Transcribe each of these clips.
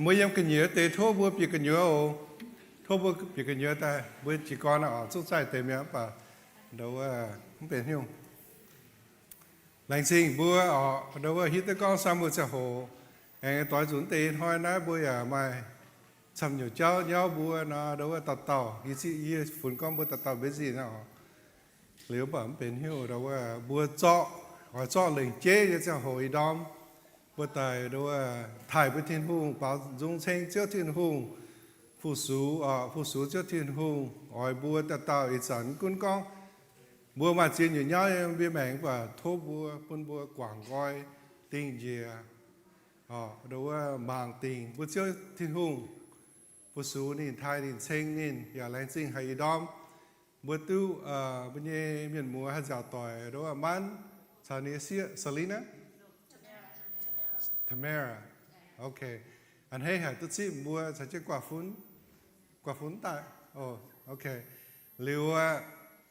mới em cái nhớ tê thô bữa bị cái nhớ ô thô bữa bị cái nhớ ta bữa chỉ con ở xuất sai tê miếng và đâu không biết hiểu lành sinh bữa ở đâu hít tới con sang bữa sẽ hồ anh tối chuẩn tê thôi nói bữa mai chăm nhiều cháu nhau bữa nó đâu tàu ý gì phun con bữa tàu biết gì nào nếu bảo bên hiểu đâu bữa cho lệnh chế cho sẽ hồi đom bữa tại đâu thải với thiên hùng bảo dung sinh trước thiên hùng phụ sú trước thiên hùng hỏi bữa tàu ý dẫn quân con bữa mà chuyện nhiều nhau em biết mẹ và thô bữa quân bữa quảng coi tình gì đâu màng tình bữa trước thiên hùng phụ sú nhìn thai nhìn sinh nhìnอย่าแรงsinh hay đom bữa tu bên nhà miền mùa hay giàu tỏi đâu man Selena Tamara okay anh hay hả tôi xin mua sẽ chơi quả phun tại okay liệu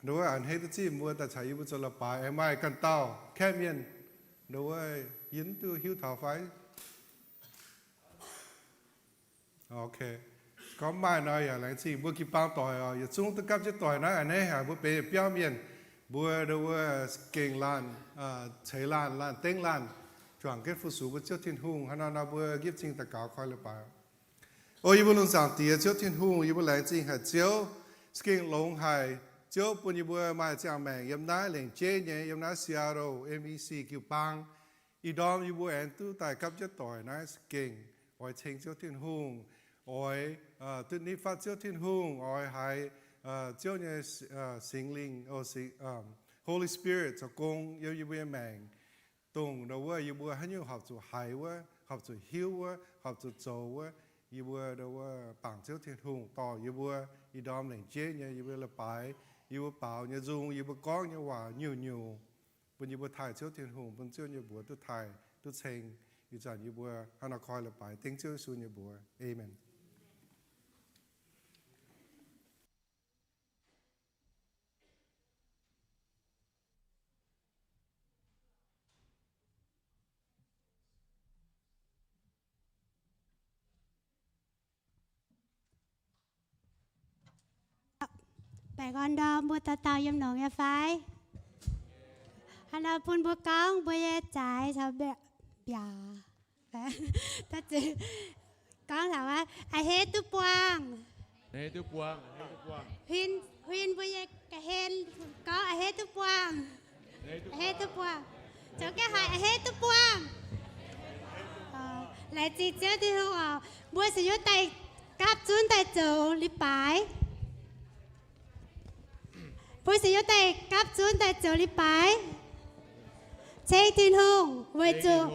đâu anh hay tôi xin mua tại chạy bữa cho là bài em ai cần tàu kém miền đâu yến tu hiếu thảo phái okay có mai nói là lãnh sĩ bữa kịp bao tỏi giờ xuống tất cả các tỏi nói anh ấy hả bữa bề béo miền bữa đâu kênh lan chế lan tiếng lan chọn kết phụ số bữa trước thiên hùng hắn nói bữa kiếp chính tất cả coi là bài ôi bữa luôn giảng tiệt trước thiên hùng bữa lãnh sĩ hả chiếu kênh lông hải chiếu bữa mai giảng mẹ yếm nái lệnh chế nhé yếm nái Seattle MEC kiểu bang đom bữa anh tu tại cấp chất tỏi nói kênh ôi chính trước thiên hùng ôi tự nhiên phát chiếu thiên hùng ôi hay chiếu như sinh linh Holy Spirit cho công yêu bữa mèn tung đâu bữa hay nhiều học chủ hay học chủ hiếu học chủ dầu bữa đâu bằng chiếu thiên hùng tỏ bữa đom lệnh chế như bữa là bài bữa bảo như dung bữa có như hòa nhiều bữa thải chiếu thiên hùng bữa chiếu như bữa tôi thải tôi xem như bữa hắn coi là bài tiếng chiếu su như bữa amen Bà con đó bữa tao yếm nong nghe phái hắn là phun bữa con bữa trái sao bẹ bia ta chỉ con thảo á ai hết tu quang huyên bữa cái hen có ai hết tu quang cho cái hai ai hết tu quang lại chỉ chơi thì không bữa sử dụng tay cáp chun tay chỗ li bài bữa sử dụng tay cáp chun tay chỗ li bài chơi thiên hùng với chỗ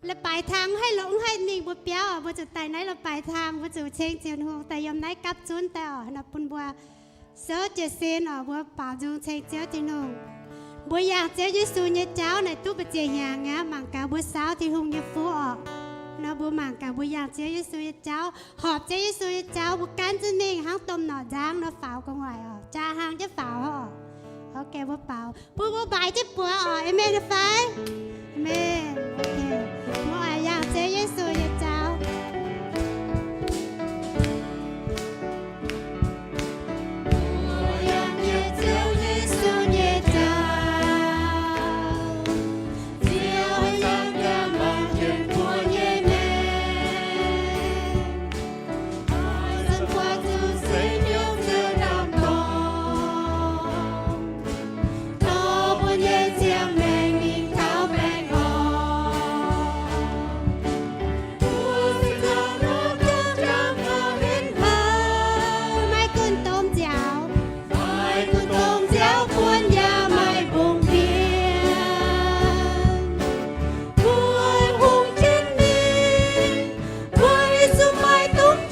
là bài thang hay lũng hay mình bữa béo bữa chỗ tay này là bài thang bữa chỗ chơi thiên hùng tay yếm này cáp chun tay là bún bữa sớ chơi sen bữa bảo dùng chơi thiên hùng bữa giang chơi với su như cháu này tu bữa chơi nhà ngã mảng cả bữa sáu thiên hùng như phú nó bữa mảng cả bữa giang chơi với su như cháu họp chơi với su như cháu bữa cán chân mình hang tôm nọ giang nó pháo có ngoài cha hang chứ pháo ok bữa pháo bữa bài chứ bữa em nghe được phải amen ok bữa giang chơi với su như cháu Hãy subscribe cho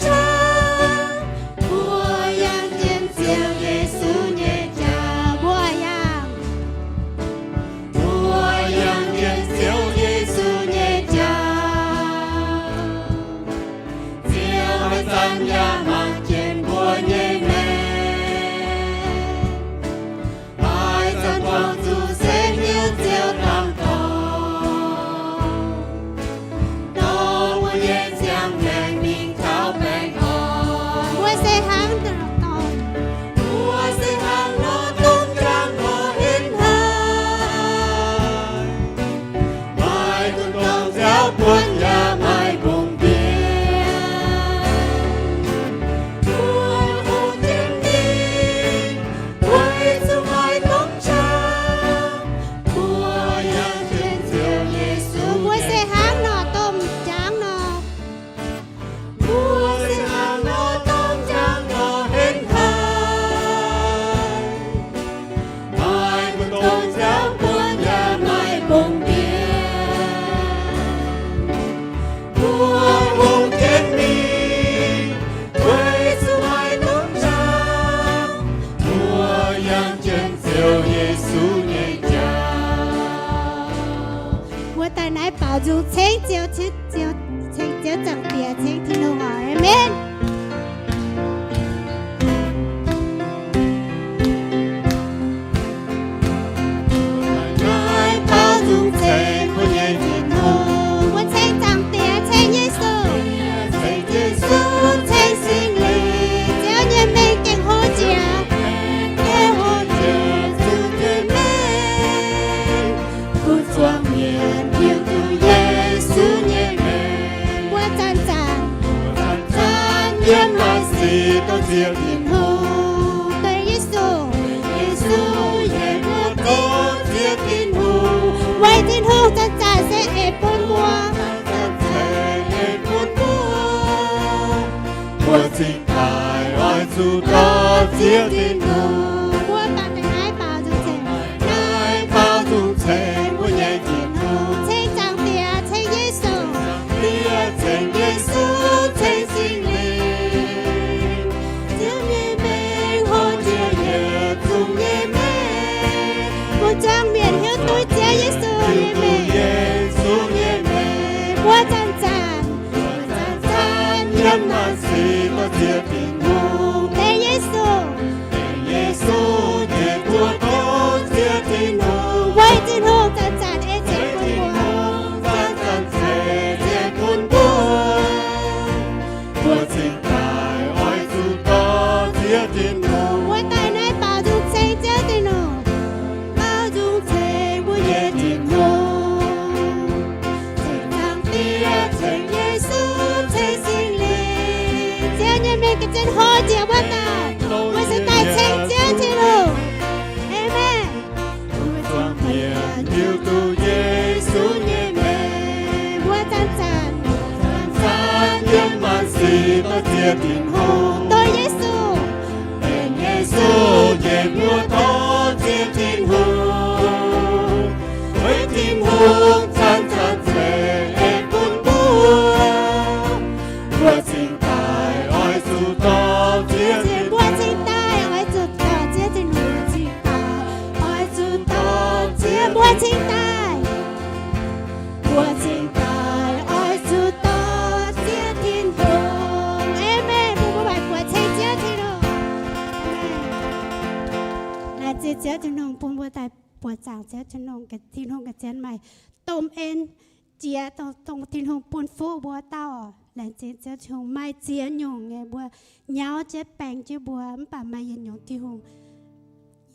kênh Ghiền Mì Gõ để không bỏ lỡ đèn mình tháo bèn hò bùa xe hàng tờ tòn bùa sẽ hàng nó tung trang nó in hai mai con tông giáo quân nhà mai vùng biển bùa hồn thiên đi quay xuống hai tông trang bùa yang trên diệu Giêsu bùa xe hàng nọ tôm tráng nọ bùa sẽ hàng nó tung trang nó in hai mai con tông giáo quân nhà mai vùng biển bùa hồn thiên đi quay xuống hai tông trang bùa yang trên diệu Giêsu nhẹ chào bùa tài nãy bảo dù chênh chiếu chẳng tỉa chênh thì nô hỏi amen Ngài bao dung thế của nhảy thiên hồn bùa chênh chẳng tỉa chênh Giêsu Thầy Giêsu thầy sinh linh Gieo như mình cảnh hô chia nghe hồn trời từ thiên lên Cút xuống miền yêu từ Giêsu nhẹ mềm bùa chan chan Thằng chan nhiễm lại gì có diệu thiên hồn tới Giêsu Giêsu nhẹ mùa có diệu thiên hồn quay thiên hương chan chan sẽ ép bùn bùa Bùa chính tài oi dù có chiếc tin hồn bùa tạm tình ái bảo dù chênh Ngài bao dung thế của nhảy thiên hồn chênh chẳng tỉa chênh Giêsu Tia chênh Giêsu chênh sinh linh Diệu nhẹ mê hồn chia nhẹ dung nhẹ mê bùa trang miền hiếu tôi chia Giêsu như Tu mình Giêsu nhẹ mê bùa chan chan Chan nhắm mà gì có chiếc tin hồn tới Giêsu Giêsu nhẹ của có chiếc tin hồn quay thiên hương chan chan ép chênh bùn bùa Chan chan sẽ chiếc cuốn bùa Bùa chính tài oi dù có chiếc tin hồn bùa tài nãy bảo dù chênh chia tình hồn bao dung thế bùa nhẹ tin hồn Thầy thang tia thầy Giêsu thầy sinh linh gieo như mình cái chân hô chia bùa tao bùa sẽ tài chênh chia thiên hương amen Quang miền yêu tu Giêsu nhẹ mềm bùa chan chan Chan nhiễm mà gì có chiếc tin hồn tôi Giêsu Tên Giêsu nhẹ mùa có chiếc tin hồn với tin hồn chan chan sẽ ép cuốn bùa Bùa chính tài oi dù có chiếc tin bùa chính tài ôi dù to chia thiên hương chính tài ôi dù to chia bùa chính tài ôi dù to chia thiên hương amen bùa bài bùa chênh chia thiên hương amen là chia thiên hương bùa tài bùa chàng chia thiên hương cái thiên hương cái chén mày tôm en chia tông thiên hương bùn phu bùa tao là chia thiên hương mai chia nhung nghe bùa nhau chia bèn chia bùa bà mai yên nhung thiên hương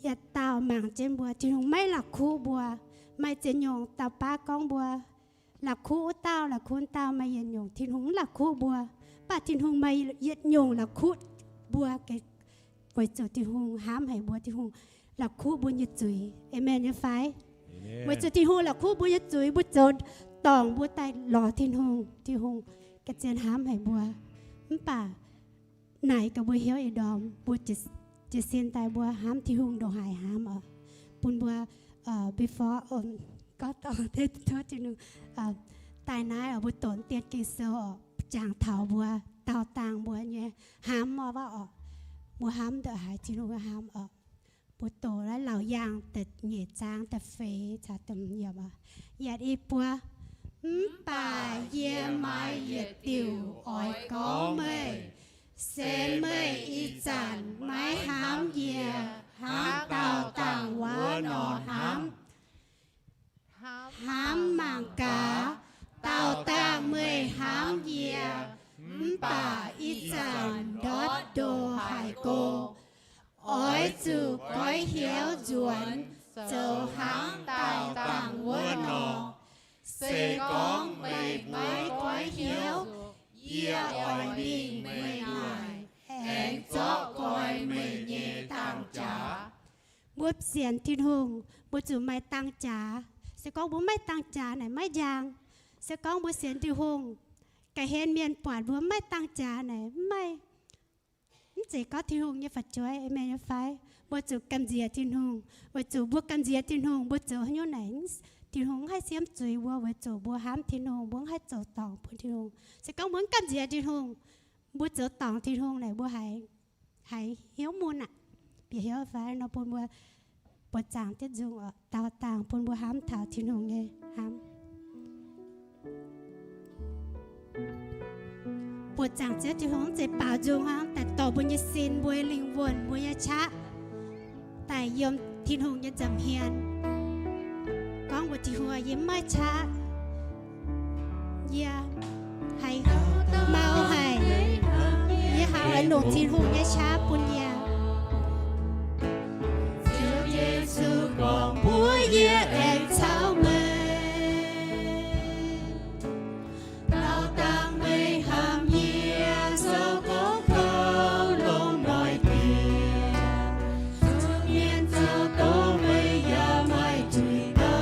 ya tao mảng trên bùa thiên hương mấy là khu bùa mai chia nhung tao ba con bùa là khu tao mai yên nhung thiên hương là khu bùa bà thiên hương mai yên nhung là khu bùa cái quay trở thiên hương hám hay bùa thiên hương là khu bùa nhật chuối amen nhớ phải quay trở thiên hương là khu bùa nhật chuối bùa trở tòng bùa tay lò thiên hương cái chân hám hay bùa bà này cả bùa hiếu ý đòn bùa chỉ xin tay bùa hám thiên hương đồ hài hám ở bùn bùa before có tao thế thôi chứ nữa tài nái ở bùa tổn tiệt kỳ sơ ở chàng thảo bùa tao tàng bùa nhé hám mà vào bùa hám đợi hài thiên hương hám ở bùa tổ lại lão giang tật nhẹ trang tật phế chả tầm nhiều mà yết y bùa bà ye mai yết tiểu ỏi có mây xe mây y chản mái hám ye há tao tàng quá nọ hám màng cá tao ta mây hám ye bà y dàn đót đồ hải cô ói chủ gói hiếu ruộn dầu háng tài tàng vua nọ sẽ có mây mấy gói hiếu ia ỏi mình mây ngài hẹn cho gói mây nhẹ tăng trả bố xiển thiên hùng bố chủ mày tăng trả sẽ có bố mày tăng trả này mày giang sẽ có bố xiển thiên hùng cái hên miền quạt bố mày tăng trả này mày chỉ có thiên hùng như Phật chúa em như phải bố chủ cầm dìa thiên hùng bố chủ bố cầm dìa thiên hùng bố chủ như này thiên hùng hay xiêm chuối bố chủ bố hám thiên hùng bố hay chủ tòng bố thiên hùng sẽ có bố cầm dìa thiên hùng bố chủ tòng thiên hùng này bố hay hiếu muôn ạ bị hiếu phải nó bố chàng tiết dùng ở tàu tàng bố hám thảo thiên hùng nghe hám bố chàng chết thiên hùng sẽ bảo dùng hámแต่ต่อบนยศินบวยลิงวนบวยชะแต่ยมthiên hùng nhưจำเฮียนก้องบทีหัวยิ้มไม่ช้ายาให้เมาให้ยาหาไอ้หนุ่มทีนหงยาช้าปุญญาเจ้าเยซูกองผัวเย่แองเช้าเมเราต่างไม่ห้ามเยี่ยโซก็เขาลงหน่อยเตียทุกเมียนเจ้าโตไม่ยาไม่จุยตา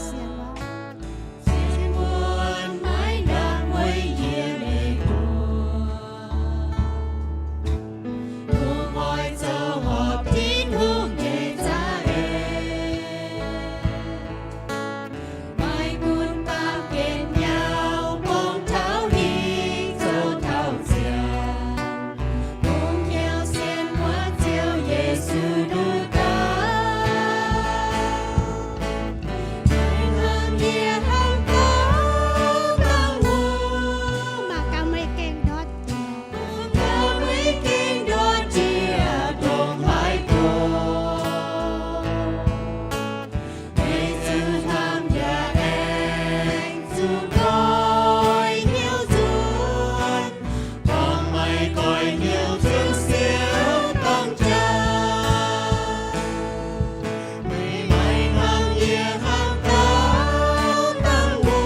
เสียงว่าเสียงมวนไม่นางไว้เยี่ยในหัวทุกอ้อยเจ้าหอบทิ้งหูเย่จ้าเอไม่กุนปากเก่งยาวมองเท้าหิงเจ้าเท้าเจียมองเขียวเส้นหัวเจียวเยซูดูตาไม่ห้ามเยี่ยห้ามตาตั้งหูมากำไม่เก่งดอดเจียมากำไม่เก่งดอดเจียตรงหายโกให้จูทำอย่าแองจูก้อยเหนียวจวนต้องไม่ก้อยเหนียวจนเสียวต้องใจไม่ห้ามเยี่ยห้ามตาตั้งหู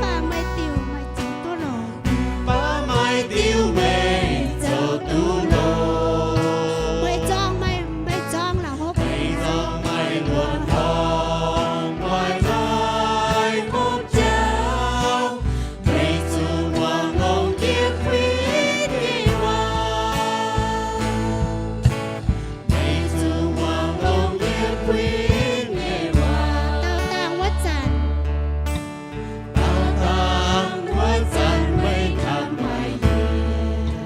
ป้าไม่ติวไม่จิงตัวหลงป้าไม่ติวไม่เจ้าตูโลไม่จ้องเราฮบไม่จ้องไม่ลวงทองปล่อยลอยพบเจ้าไม่จูวางลงเกียร์ควีดีว่าไม่จูวางลงเกียร์ควีดีว่าเต้าต่างวัดจันทร์เต้าต่างวัดจันทร์ไม่ทำไม่เยี่ย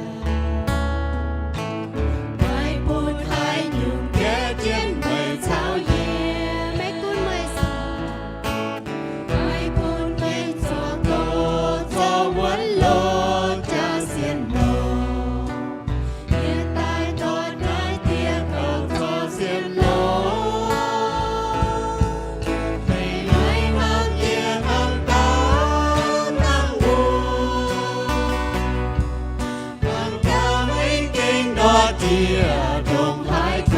ไม่พูดให้ยุ่งแก่เจียนไม่เช้าเยี่ยไม่กุนไม่สองไม่พูดไม่จวงโตจอวันโลจะเสียนโลเยี่ยตายตอนไหนเตี้ยก็จอเสียนโลไม่ห้ามเยี่ยห้ามตาตั้งหูห้ามตาไม่เก่งดอดเจียตรงหายโก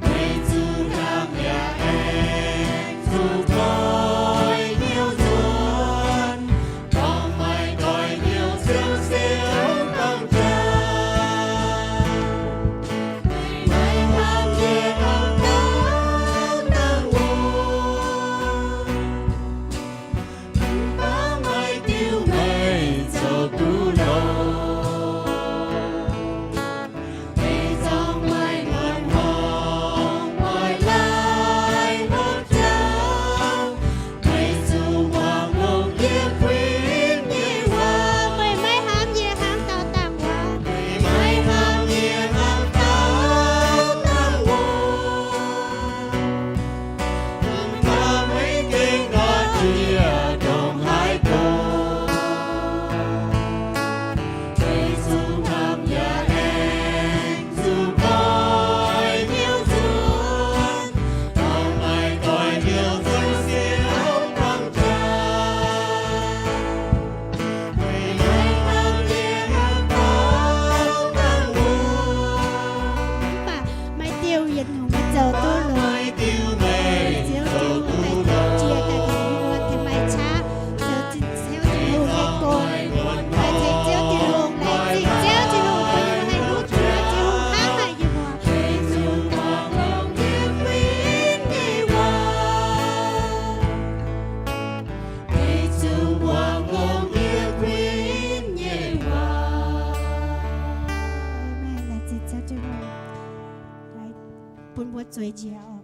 ไม่จูทำอย่าแองจูก้อยเหนียวจวนต้องไม่ก้อยเหนียวเสียวเสียวต้องใจไม่ห้ามเยี่ยห้ามตาตั้งหูป้าไม่ติวไม่เจ้าตูโล最热哦，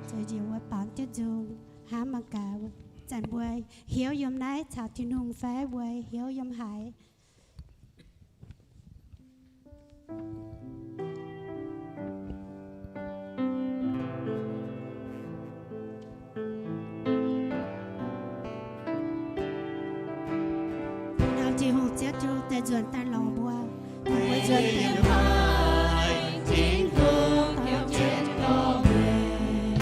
最热我帮着做哈嘛个，咱会晓用来查天空飞会晓用海。chỉ hùng chết chú tại dọn ta lò bùa với dọn ta hai thiên hương theo chết có về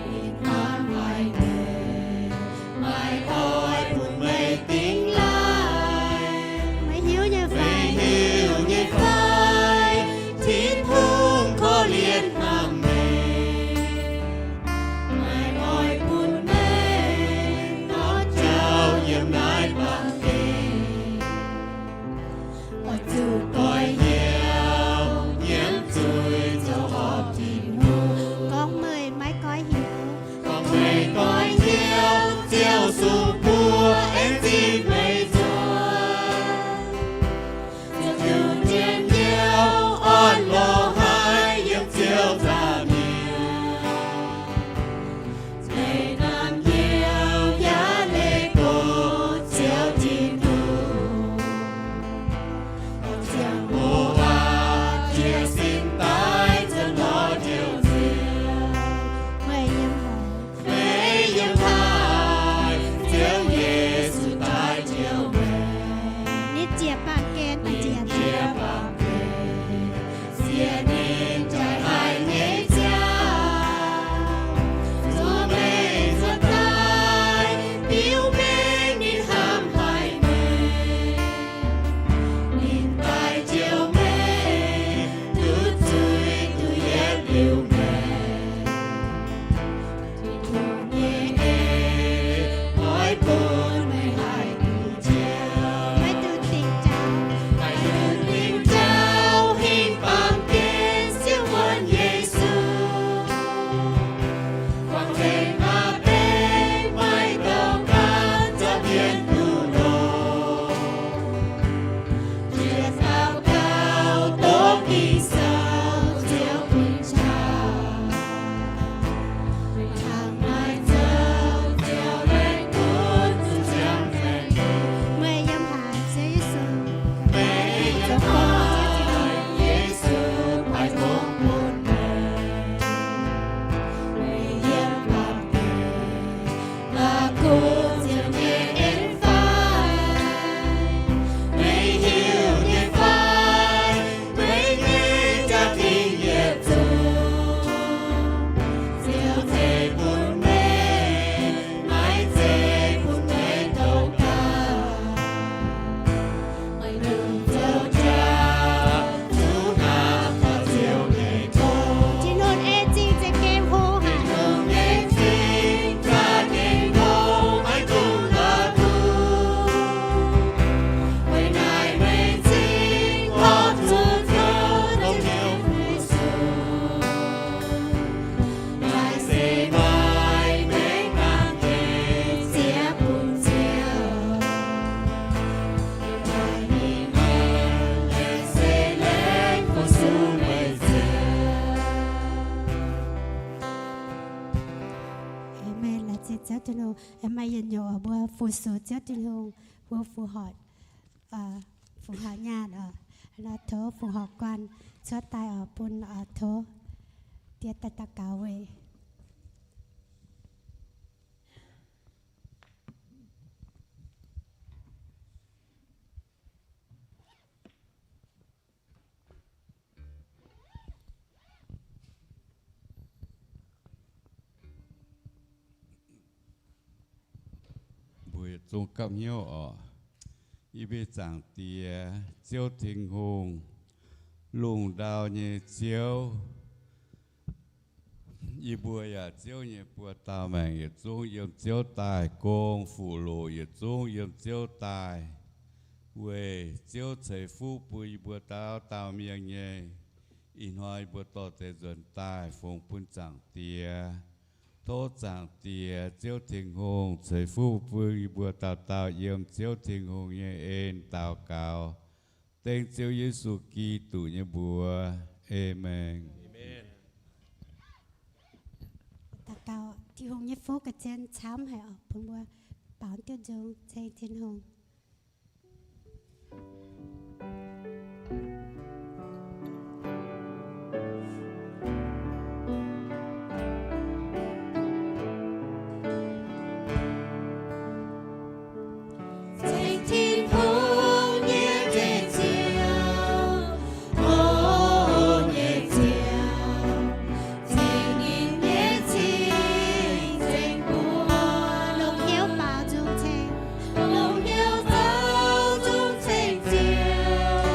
in hoa mai về mai thôi buồn mây tiếng lại mấy hiếu như phải thiên hương có liên hàm mê mai thôi buồn mây nó trao nhiệm lại bằng dù coi nhiều nhiễm chui cho họ tìm hương con mười mấy coi hiểu con mày coi nhiều chiều xuống mùa em đi mây rồi dường nhiên nhiều on lo hai nhiễm chiều ra nhiều ngày nam nhiều giá lê cô chiều tìm hương mùa hoa chia xin tay chân lo điều diệu mười yếm hai chiều Giêsu tay chiều về nít chia bằng kén bằng chia chia bằng kề chia nên trái hai nhé cha dù mê giật tay biểu mê nên ham hai mê nên tay chiều mê đứt chui từ yết liều mê thì thường nhẹ hỏi buồn mê hai từ chiều mấy từ tình chào hãy đừng tìm trao hình bằng kén siêu quân Giêsu quang về mà bên mai đầu can cho biển đủ đồ chia sao cao tốt đi sao chiều quỳnh trào hàng mai giờ chiều lên cuốn từ chẳng về mười yếm hai giê xu mẹ nhớ hỏi Giêsu phải không buồn mẹ yên bằng kề mà cô chiều nhẹ em phải mẹ hiểu nhẹ phải mẹ nghe cha kinh nghiệm dù chiều thề buồn mẹ mãi dễ buồn mẹ đâu cả mày đừng theo cha chú nào ta chiều ngày thôi chỉ nôn e chi sẽ kem hô hạ đừng nghe chi cha ngày đâu ai cũng là tu mày này mày chính họ thương thơ không nhiều phù su mày sẽ mãi mẹ ngang kề sẽ buồn chiều mày đi ngang em sẽ lên phù su mày em là chết chết trên hồ em may yên nhộ ở bữa phù số chết trên hồ bữa phù hỏi phù hạ nhà ở là thố phù họ quan cho tay ở bún ở thố tiết tay ta cáo về buổi trung cấp nhau ở y bê giảng tía chiếu thiên hùng lùng đào nhẹ chiếu y buổi chiếu nhẹ bùa tao mèn y trung yếm chiếu tài công phủ lộ y trung yếm chiếu tài về chiếu chế phu bùi bùa tao miệng nhẹ in hoài bùa tỏ tế dần tài phong phun giảng tía thô giảng tía chiếu thiên hùng chế phu bùi bùa tao yếm chiếu thiên hùng nhẹ ên tao cao tên chiếu Giêsu Kitô nhé bùa Amen. ที่หงยี่ฟูกับเจนช้ำให้ออกพุ่นบัวป่านเตียวจงเชงทินหง Trên thiên hùng nhẹ nhẹ chiều, ô nhẹ chiều, trên nhìn nhẹ chiều, trên buồn. Lục hiếu bảo dung chênh Lòng yêu dấu chung trên chiều,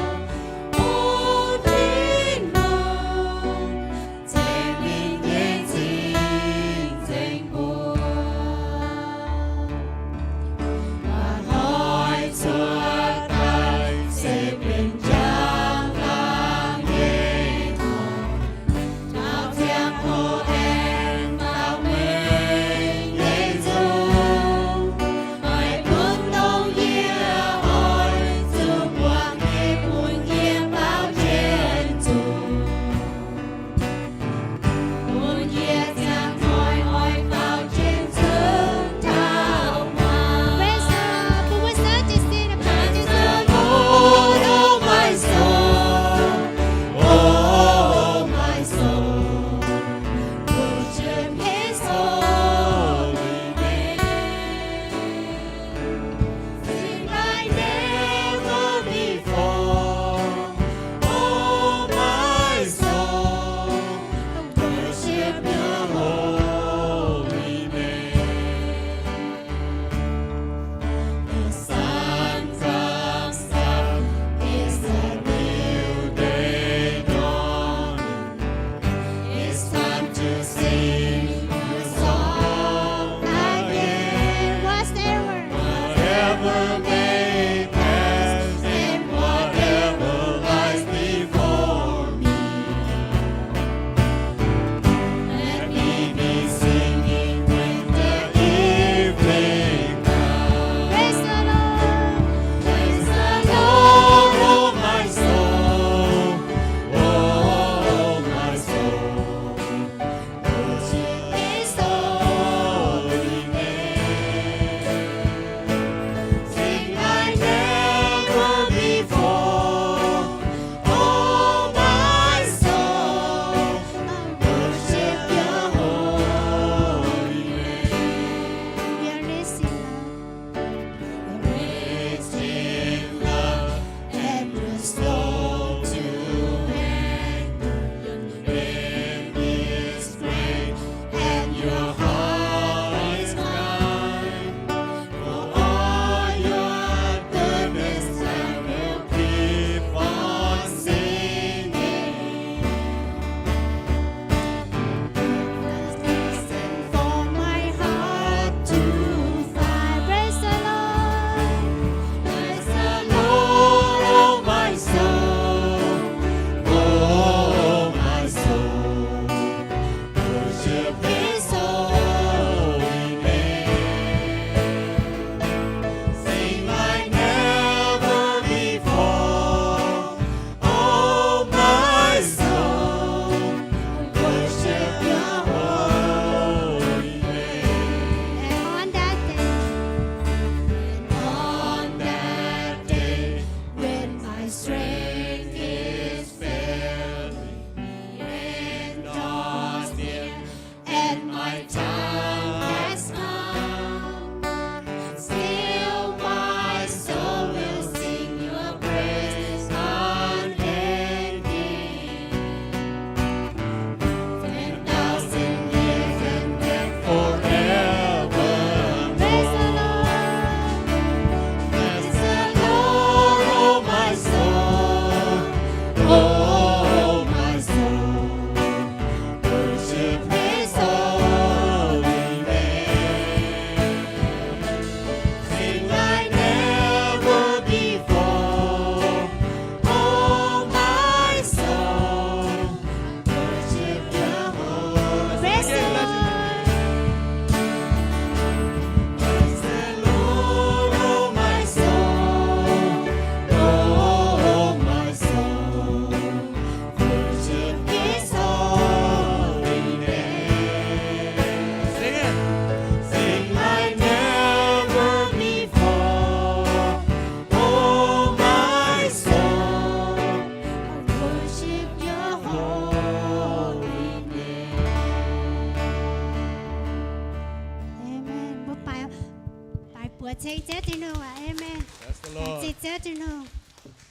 bữa chơi chết tin hùng à amen Bless the Lord. chị chết tin hùng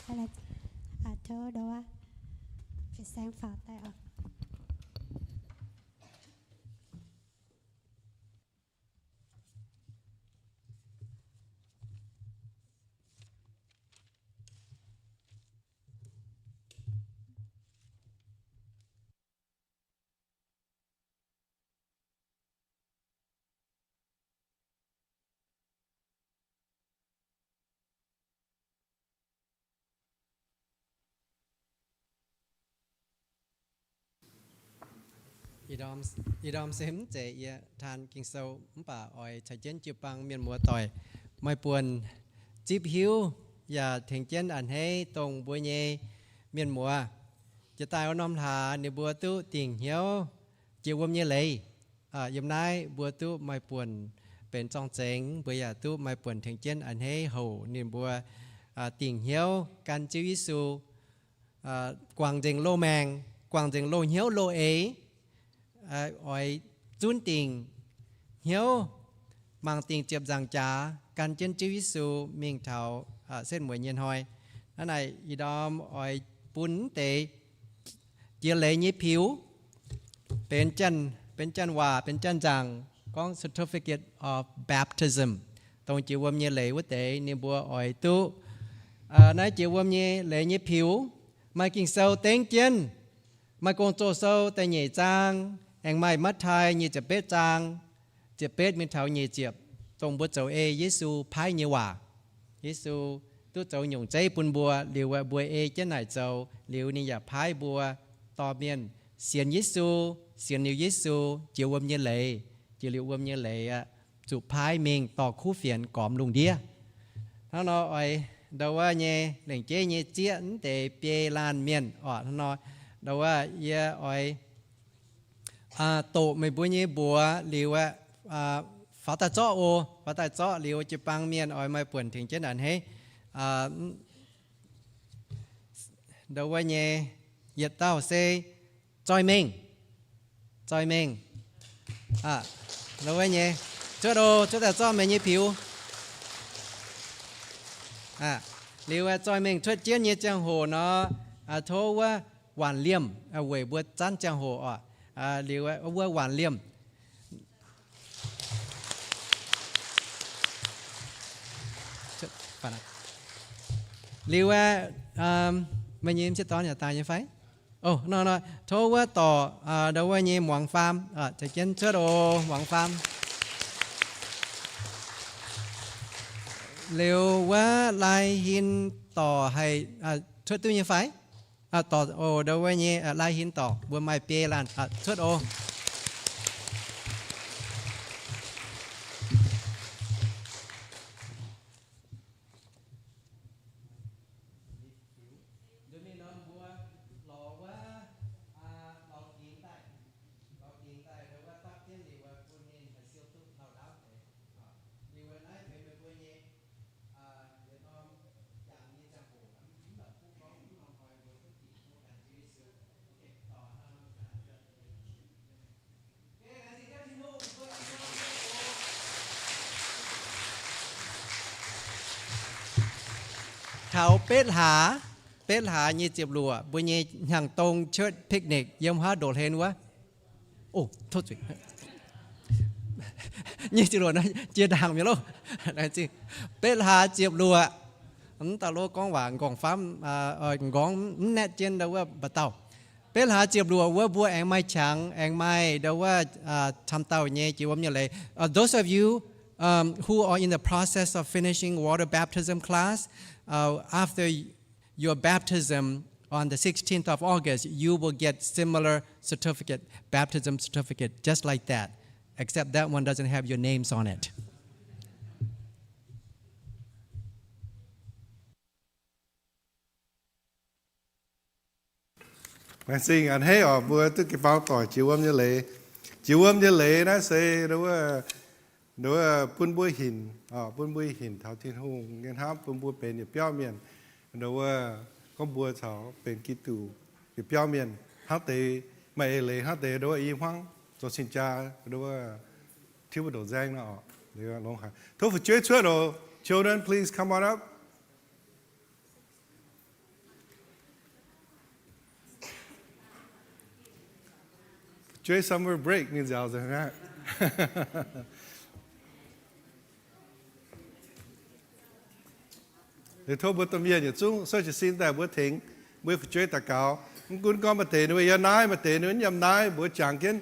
hay là thơ đó à phải sáng phạt tay à idom xem chế ia than kinh sâu bà oi chạy chân chịu bằng miền mùa tỏi mai buồn chip hiu và thành chân ảnh hay tông bùa nhẹ miền mùaจะตายเอาน้อมทาในบัวตู้ติ่งเหี้ยวเจียวมเยเลยยามนายบัวตู้ไม่ป่วนเป็นจองเจงบัวยาตู้ไม่ป่วนถึงเจนอันให้เฮาในบัวติ่งเหี้ยวการจิวิสูกวางเจงโลแมงกวางเจงโลเหี้ยวโลเออ้อยจุนติ่งเหี้ยวมังติ่งเจ็บจังจ๋าการเจนจิวิสูเมียงเถาเส้นหมวยเย็นหอยนั่นไหนอีดอมอ้อยปุ้นเตเจียเลยยิบผิวเป็นจันว่าเป็นจันจังก้อง certificate of baptism ตรงจีวมเยเลยวัดเตในบัวอ่อยตู้นายจีวมเยเลยยิบผิวมากินเซลเต็งเจียนมากงโจเซลแต่เหย่จางแองไม่มัดไทยเหย่จะเป็ดจางเจ็บเป็ดมีเท้าเหย่เจียบตรงบัวเจ้าเอเยซูพายเหย่ว่าเยซูตู้เจ้าหยงใจปุ่นบัวหรือว่าบัวเอเจ้าไหนเจ้าหรือนี่อย่าพายบัวต่อเมียนเสียนเยซูเสียนนิวเยซูเจียววมเยเลยเจียววมเยเลยจุพายเมงต่อคู่เฟียนกอมลุงเดียท่านน้อยเดาว่าเนี่ยหลังเจ๊เนี่ยเจี๊ยนแต่เปียลานเมียนท่านน้อยเดาว่าเยอ้อยโตไม่บัวเนี่ยบัวหรือว่าฝาตาเจาะโอฝาตาเจาะหรือว่าจะปังเมียนอ้อยไม่ป่วนถึงเจ้าหนันให้เดาว่าเนี่ยเหยียดเต้าเซจอยเมงเดาว่าเนี่ยเจ้าโดเจ้าแต่เจ้าไม่เนี่ยผิวหรือว่าจอยเมงช่วยเจียนเนี่ยจังโหเนาะโทว่าหวานเลี่ยมเว่ยบัวจันจังโหหรือว่าหวานเลี่ยมหรือว่าไม่ยิ้มชิดตอนอย่าตายยังไฟโอ้นอนโทว่าต่อเดาว่ายิ้มหวังฟาร์มจะเจนเชิดโอหวังฟาร์มเร็วว่าลายหินต่อให้ช่วยตู้ยังไฟต่อโอเดาว่ายิ้มลายหินต่อบัวไม้เปย์ลานช่วยโอเขาเป็ดหายี่เจ็บรัวบุญยี่อย่างตรงเชิดพิกนิกยมหาโดดเห็นวะโอ้โทษสิยี่เจ็บรัวนะเจียดังมีโลนะจีเป็ดหาเจ็บรัวตาโลกองหวานกองฟ้ากองแนทเจนเดาว่าบะเต่าเป็ดหาเจ็บรัวว่าบัวแองไม้ช้างแองไม้เดาว่าทำเต่าเนี่ยจีวมเนี่ยเลย those of you who are in the process of finishing water baptism class after your baptism on the 16th of August, you will get similar certificate, baptism certificate, just like that, except that one doesn't have your names on it. Mình xin anh thấy bữa tức cái bao tỏi chiều âm như lệ nó sẽ đó là bún bùi hình thảo thiên hùng nghe hát bún bùiเป็นเปรี้ยวเมียนđó là con bùi thảoเป็นkỹ tủเปรี้ยวเมียนhát tề mày lệ hát tề đó là im hoang cho xin cha đó là thiếu một đồ giang nó liu long hai to for chue chue ro children please come on up chue summer break means out there ha để thôi bữa tầm giờ chúng sao chỉ xin tại bữa thỉnh bữa phải chơi tạ cáo cũng có mà tệ nữa giờ nái mà tệ nữa nhầm nái bữa chẳng kiến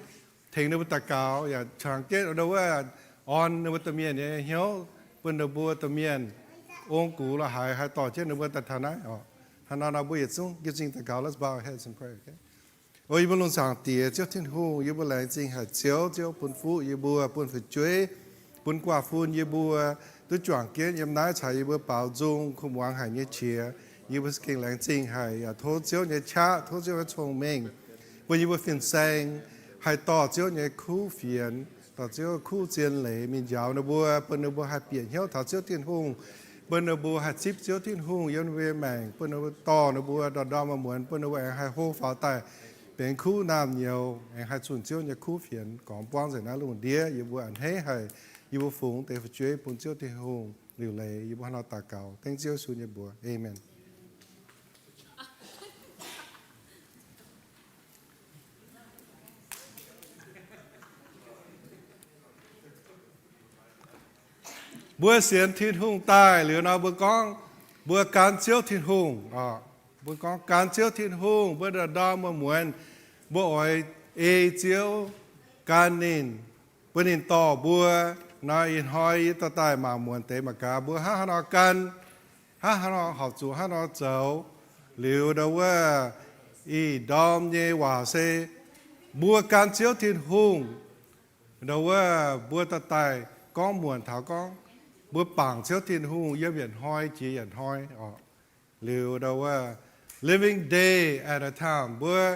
thỉnh nữa bữa tạ cáo giờ chẳng kiến ở đâu á on nữa bữa tầm giờ này hiếu bữa nữa bữa tầm giờ ông cụ là haiต่อtrên nữa bữa tạ thà nái hắn nói bữa giờ chúng cái xin tạ cáo let's bow our heads and pray okay ôi bữa luôn sáng tiệt cho thiên hu bữa lại xin hạt chiếu bún phụ bữa bún phải chơi bún quả phun bữa tôi chọn kiến yếm nái chạy bữa bảo dung không quang hải như chia bữa kinh lãng chính hải thô chiếu như cha thô chiếu như thông minh bữa phiền sang hải tỏ chiếu như khu phiền tỏ chiếu khu chiến lệ mình giáo nó bữa hải biển hiếu thảo chiếu thiên hùng bữa hải chip chiếu thiên hùng yếm về mảng bữa tỏ nó bữa đỏ mà muốn bữa hải hô pháo tàiเป็นคู่น้ำnhiều hải chuẩn chiếu như khu phiền còn quang giải ná luôn đĩa bữa ăn hết hải yêu phụng để phát triển bốn chiếu thiên hùng liều lệ yêu hắn ta cầu tiếng chiếu xuống như bùa amen bùa xiên thiên hùng tai liều nào bùa con bùa cán chiếu thiên hùng bùa con cán chiếu thiên hùng bùa đào mà muốn bùa ỏi chiếu can nín bùa nín to bùa nói in hoi ta tai mà muốn tế mà cả bữa hát nó cần hát nó học chủ hát nó dấu liều đâu á y đom nhẹ hòa xe bữa can chiếu thiên hùng đâu á bữa ta tai con muốn thảo con bữa bằng chiếu thiên hùng yêu biển hoi chỉ biển hoi liều đâu á living day at a time bữa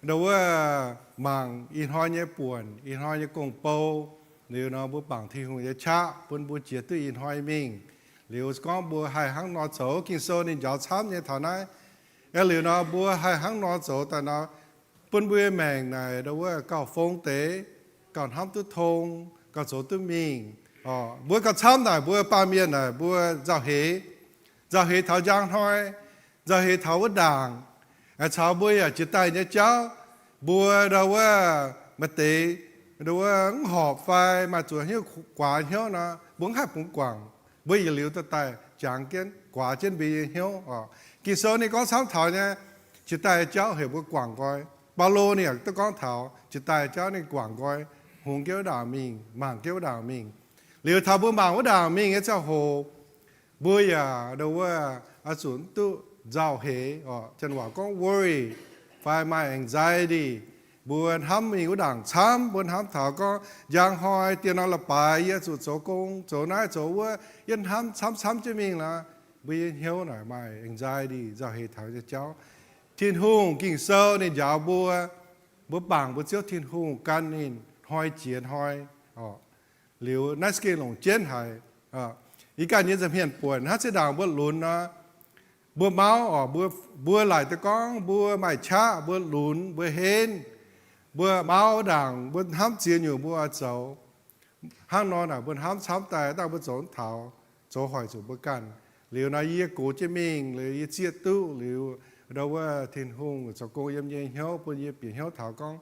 đâu á mảng in hoi nhẹ buồn in hoi nhẹ công bầu liều nó bữa bằng thì hùng sẽ cha bữa chia tự in hoài mình liều có bữa hai hàng nó chỗ kinh sâu nên giáo tham như thằng này liều nó bữa hai hàng nó chỗ tại nó bữa mèn này đâu có cao phong tế còn hấp tư thông còn chỗ tư mình bữa có tham này bữa ba miền này bữa giao hệ thảo giang thôi giao hệ thảo vất đảng cháu bữa chỉ tay nhớ cháu bữa đâu mà tế đâu họp phai mà chủ hiếu quả hiếu nó bốn hạt cũng quảng bây giờ liệu ta tài chẳng kiến quả trên bị hiếu kỳ số này có sáu thảo nha chỉ tài cháu hiểu cái quảng coi bao lô này tôi có thảo chỉ tài cháu này quảng coi hùng kéo đảo mình mảng kéo đảo mình liệu thảo bữa mảng của đảo mình cái cháu hồ bây giờ đâu xuống tu giàu hệ chân quả có worry find my anxiety buồn hâm mình có đảng chám buồn hâm thảo có giang hoi tiền nó là bài ya chỗ công chỗ này chỗ yên hâm chám cho mình là bây giờ hiếu này mà anxiety do hệ thảo cho cháu thiên hùng kinh sâu nên giáo bữa bảng bữa chiếu thiên hùng can nên hoi chiến hoi liều nát skin lồng chiến hải ý cả những dòng hiện buồn hát sẽ đảng bữa lún nó bữa máu bữa lại tới con bữa mày cha bữa lún bữa hên bữa máu đảng bữa hám chiến nhiều bữa cháu hang nó là bữa hám chám tài ta bữa trốn thảo chỗ hỏi chỗ bữa can liều này ye cố chế mình liều ye chia tu liều đâu thiên hùng cho cô em ye hiếu bữa ye biển hiếu thảo con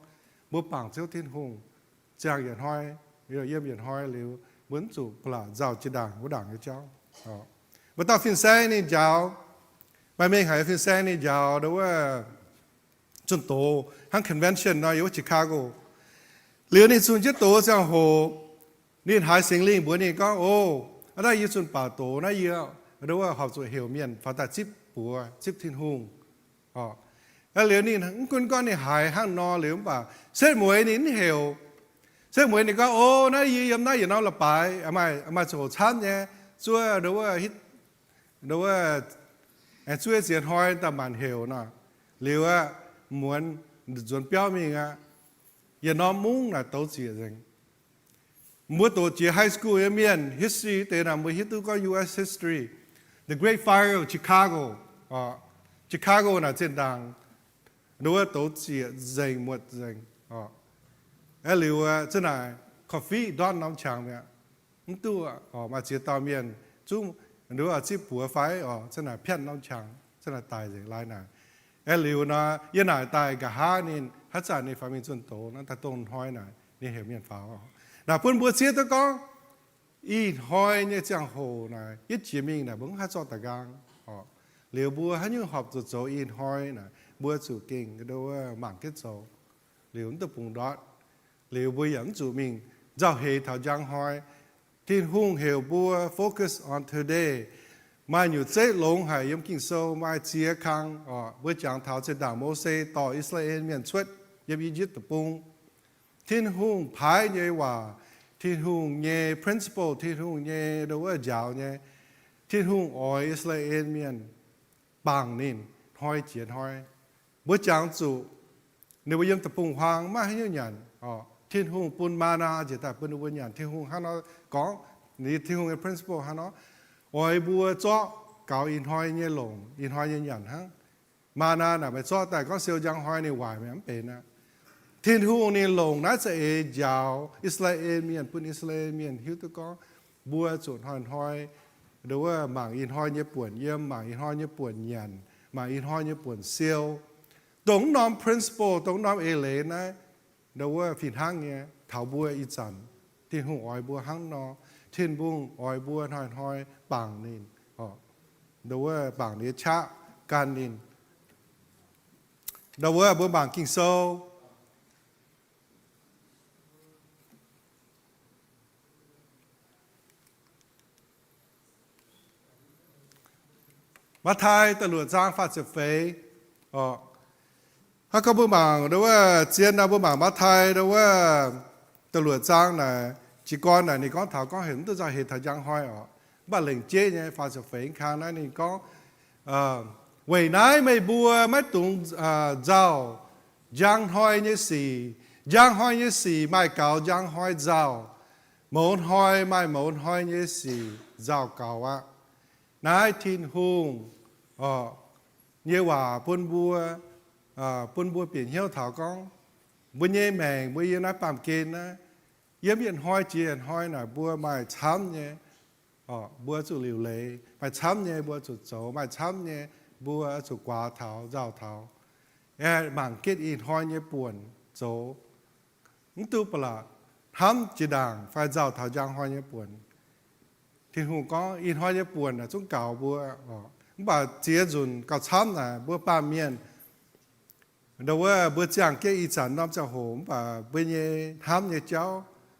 bữa bảng chiếu thiên hùng chàng hiện hoi liều ye biển hoi liều bướn chủ là giàu trên đảng của đảng cho cháu bữa tao phiên xe nên giàu bài mình hay phiên xe nên giàu đâu chuẩn tổ hang convention nó ở Chicago liều nên chuẩn chết tổ sang hồ nên hai sinh linh bữa này có ở đây chuẩn bảo tổ này đâu học rồi hiểu miền phát tài chip bùa chip thiên hùng liều nên con này hài hang no liều bảo xét muối nín hiểu xét muối này có nó gì hôm nay nó là bài mà chỗ chán nhé chúa đâu chúa diễn hỏi ta bản hiểu nè liều muốn chuẩn biểu mình giờ nó muốn là tổ chức rằng muốn tổ chức high school em miền history thế nào mới history có U.S. history the Great Fire of Chicago Chicago là trên đàng đâu tổ chức dành một dành liều thế này coffee đón nóng chàng vậy tu mà chỉ tao miền chúng nếu chỉ bùa phái chân là phiền nông chẳng chân là tài gì lại này liu nó yên này tài cả hai nên hát giả nên phải mình chuẩn tổ nó ta tôn hoi này nên hiểu miền pháo là quân bùa chia tôi có ít hoi như chẳng hồ này ít chỉ mình là vẫn hát cho tài gang liu bùa hát như họp rồi rồi ít hoi này bùa chủ kinh cái đâu mảng kết dấu liu tập bùng đọt liu bùa dẫn chủ mình giao hệ thảo giang hoi thiên hung hiểu bùa focus on today mai nhiều chế lông hải yếm kinh sâu mai chia khang bữa chẳng thảo chế đảng Mô-seต่อ Israel miền xuất yếm Egypt tập bung thiên hung phái nhé hòa thiên hung nhé principle thiên hung nhé đâu ở giáo nhé thiên hung ở Israel miền bằng nín hoi chiến hoi bữa chẳng chủ nếu bây yếm tập bung hoàng mai như nhận thiên hung pun mana chỉ tại pun bữa nhận thiên hung hắn nó cóนี่thiên hung cái principle hắn nó oi bùa cho cào in hoi như lồng in hoi như nhận hăng mà na là phải cho tại có siêu giang hoi này hoài mà em na thiên hung này lồng nó sẽ giáo Israel miền pun Israel miền hiếu tôi có bùa chuột hoi đâu là mảng in hoi như buồn yếm mảng in hoi như buồn nhận mảng in hoi như buồn siêu tổng nom principle tổng nom lệ này đâu là phiền hăng nghe thảo bùa ít dần thiên hung oi bùa hăng nó thiên bung oi bùa hoi bằng nín đâu là bằng để chạ can nín đâu là bùa bằng kinh sâuมาไทยตำรวจจ้างฟาดเสฟถ้าเขาบางหรือว่าเจียนนะบางมาไทยหรือว่าตำรวจจ้างน่ะจีกรน่ะนี่ก็ถามก็เห็นตัวจะเห็นทางยังห้อยบ้านเหล่งเจ๊เนี่ยฟาดเสฟข้างนั้นนี่ก็เวยน้ไม่บัวไม่ตุงเจ้ายังห้อยเนี่ยสี่ยังห้อยเนี่ยสี่ไม่เก่ายังห้อยเจ้าหมุนห้อยไม่หมุนห้อยเนี่ยสี่เจ้าเก่าอ่ะนายทินหุงnhưว่าปุ่นบัวเปลี่ยนเหี้ยวถาวก้องบัวเย่แมงบัวเย่น้าปามเกณฑ์นะเยี่ยมเย็นห้อยเจียนห้อยน่ะบัวไม่ช้ำเนี่ยบัวจุหลิวเลยไม่ช้ำเนี่ยบัวจุโจไม่ช้ำเนี่ยบัวจุกวาเท้าเจ้าเท้าบางเกณฑ์อินห้อยเนี่ยป่วนโจมึงตู้ปลาทำจีด่างไฟเจ้าเท้ายางห้อยเนี่ยป่วนที่หูก็อินห้อยเนี่ยป่วนน่ะจุงเก่าบัวบ่าเจียจุนก็ช้ำน่ะบัวป้าเมียนđâuว่าบัวจางเกี่ยอีจันน้ำจะโหมป่าบัวเย่ทำเย่เจ้า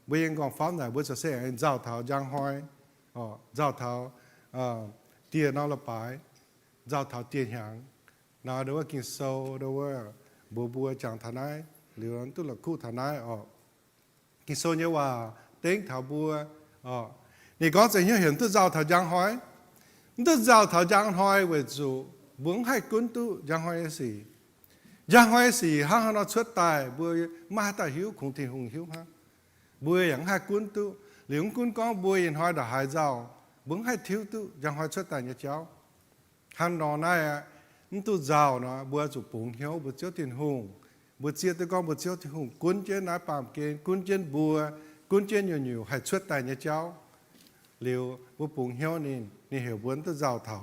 บัวเย่กองฟ้าน่ะบัวจะเสียเจ้าเท้ายางห้อยเจ้าเท้าเตี้ยน้องละปายเจ้าเท้าเตี้ยหางน่ะđâuว่ากินโซ่đâuว่าบัวจางทนายหรือตุลคู่ทนายกินโซ่เนี่ยว่าเต็งเท้าบัวนี่ก็จะเห็นตัวเจ้าเท้ายางห้อยตัวเจ้าเท้ายางห้อยไว้จู่บุ้งให้กุนตัวยางห้อยสี่ยังห้อยสี่ห้างเราชุดตายบัวมาตาหิวคงที่หงหิวฮะบัวอย่างให้กุนตุหลิงกุนก้องบัวยังห้อยดอกหายเจ้าบุ้งให้ทิ้วตุยังห้อยชุดตายเนี่ยเจ้าหันนอนได้มันตุเจ้าเนาะบัวจุปุ่งหิวบัวเจ้าถิ่นหงบัวเจียตะก้องบัวเจ้าถิ่นหงกุนเจ้าหน้าปามเกณฑ์กุนเจ้าบัวกุนเจ้าอยู่ให้ชุดตายเนี่ยเจ้าเหลียวบัวปุ่งหิวนี่เหวบัวตุเจ้าเถา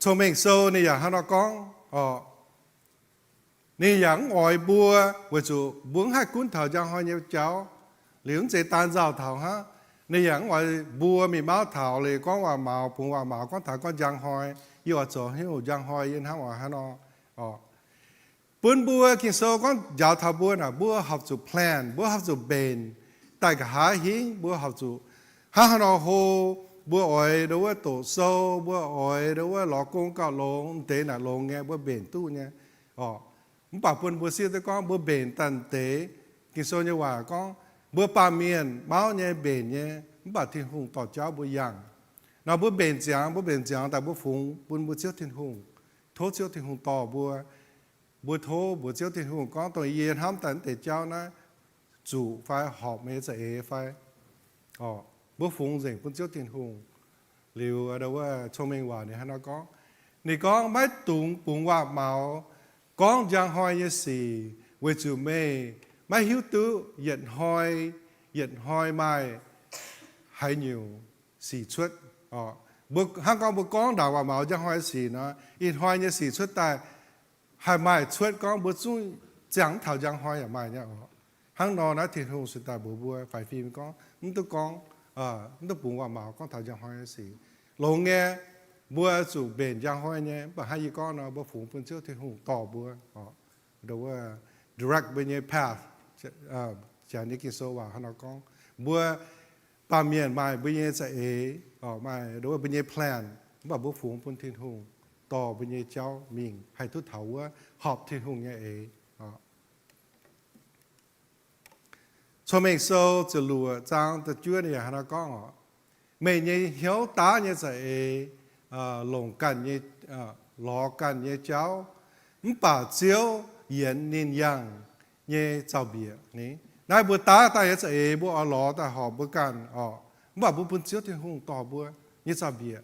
ชมเองโซนี่อย่างฮานอกองนี่อย่างอ่อยบัวว่าจูบัวให้กุ้นเถาจังหอยเนี้ยเจ้าเหลืองใจตานเจ้าเถาฮะนี่อย่างอ่อยบัวมีเมาเถาเลยก้องว่าเมาปุ่งว่าเมาก้องเถาก้องจังหอยยี่ว่าโจหิ้วจังหอยยินห้าว่าฮานอปืนบัวกินโซก้องยาวเถาบัวน่ะบัวหับจูแพลนบัวหับจูเบนแต่ก็หาหิงบัวหับจูฮานอโฮบัวอ้อยดูว่าโตโซบัวอ้อยดูว่าหลอกกงก็ลงเตะน่ะลงไงบัวเบนตู้เนี่ยมันป่าปนบัวเสียแต่ก็บัวเบนตันเตะกินโซเนี่ยว่าก็บัวปาเมียนเมาเนี่ยเบนเนี่ยมันป่าทิ้งหงต่อเจ้าบัวยังเราบัวเบนจางแต่บัวฝูงปนบัวเชี่ยวทิ้งหงโทษเชี่ยวทิ้งหงต่อบัวโทบัวเชี่ยวทิ้งหงก็ตัวเย็นห้ามตันเตะเจ้านะจู่ไฟหอบเมจะไฟบัวฟงเสียงปุ่นเจ้าถิ่นหงหรือว่าชมเองว่าเนี่ยฮะน้าก็นี่ก็ไม่ตุงปุ่งว่าเมาก้องยังหอยยี่สี่เวจูเมไม่หิวตู้เหยียดหอย hiện hoi mai hay nhiều xì xuất bữa hàng con bữa con đào vào máu cho hoi xì nó in hoi như xì xuất tại hai mai xuất con bữa chung chẳng thảo chẳng hoi ở mai nhá hàng nó nói thì hùng sự tại bữa phải phim con không tôi con không tôi bụng vào máu con thảo chẳng hoi xì lâu nghe bữa chủ bền chẳng hoi nhé bà hai con nó bữa phụng bên trước thì hùng tỏ bữa đâu direct bên nhé path chả ní cái số vào nó con bữa ba miền mai bên nhé sẽ mai đâu bên nhé plan bà bữa phụng bên thiên hùng tỏ bên nhé cháu mình hay thút thấu họp thiên hùng nhé cho mình sốจะlùa trang tự chúa này nó con mình nhé hiếu tá nhé sẽ lồngกันnhé lòกันnhé cháu bà chiếu hiện nên yang nhé cháu bia ní nãy bữa tá ta nhé sẽ bữa lò ta họ bữaกันbà bữa bún chiếu thiên hùng tỏ bữa nhé cháu bia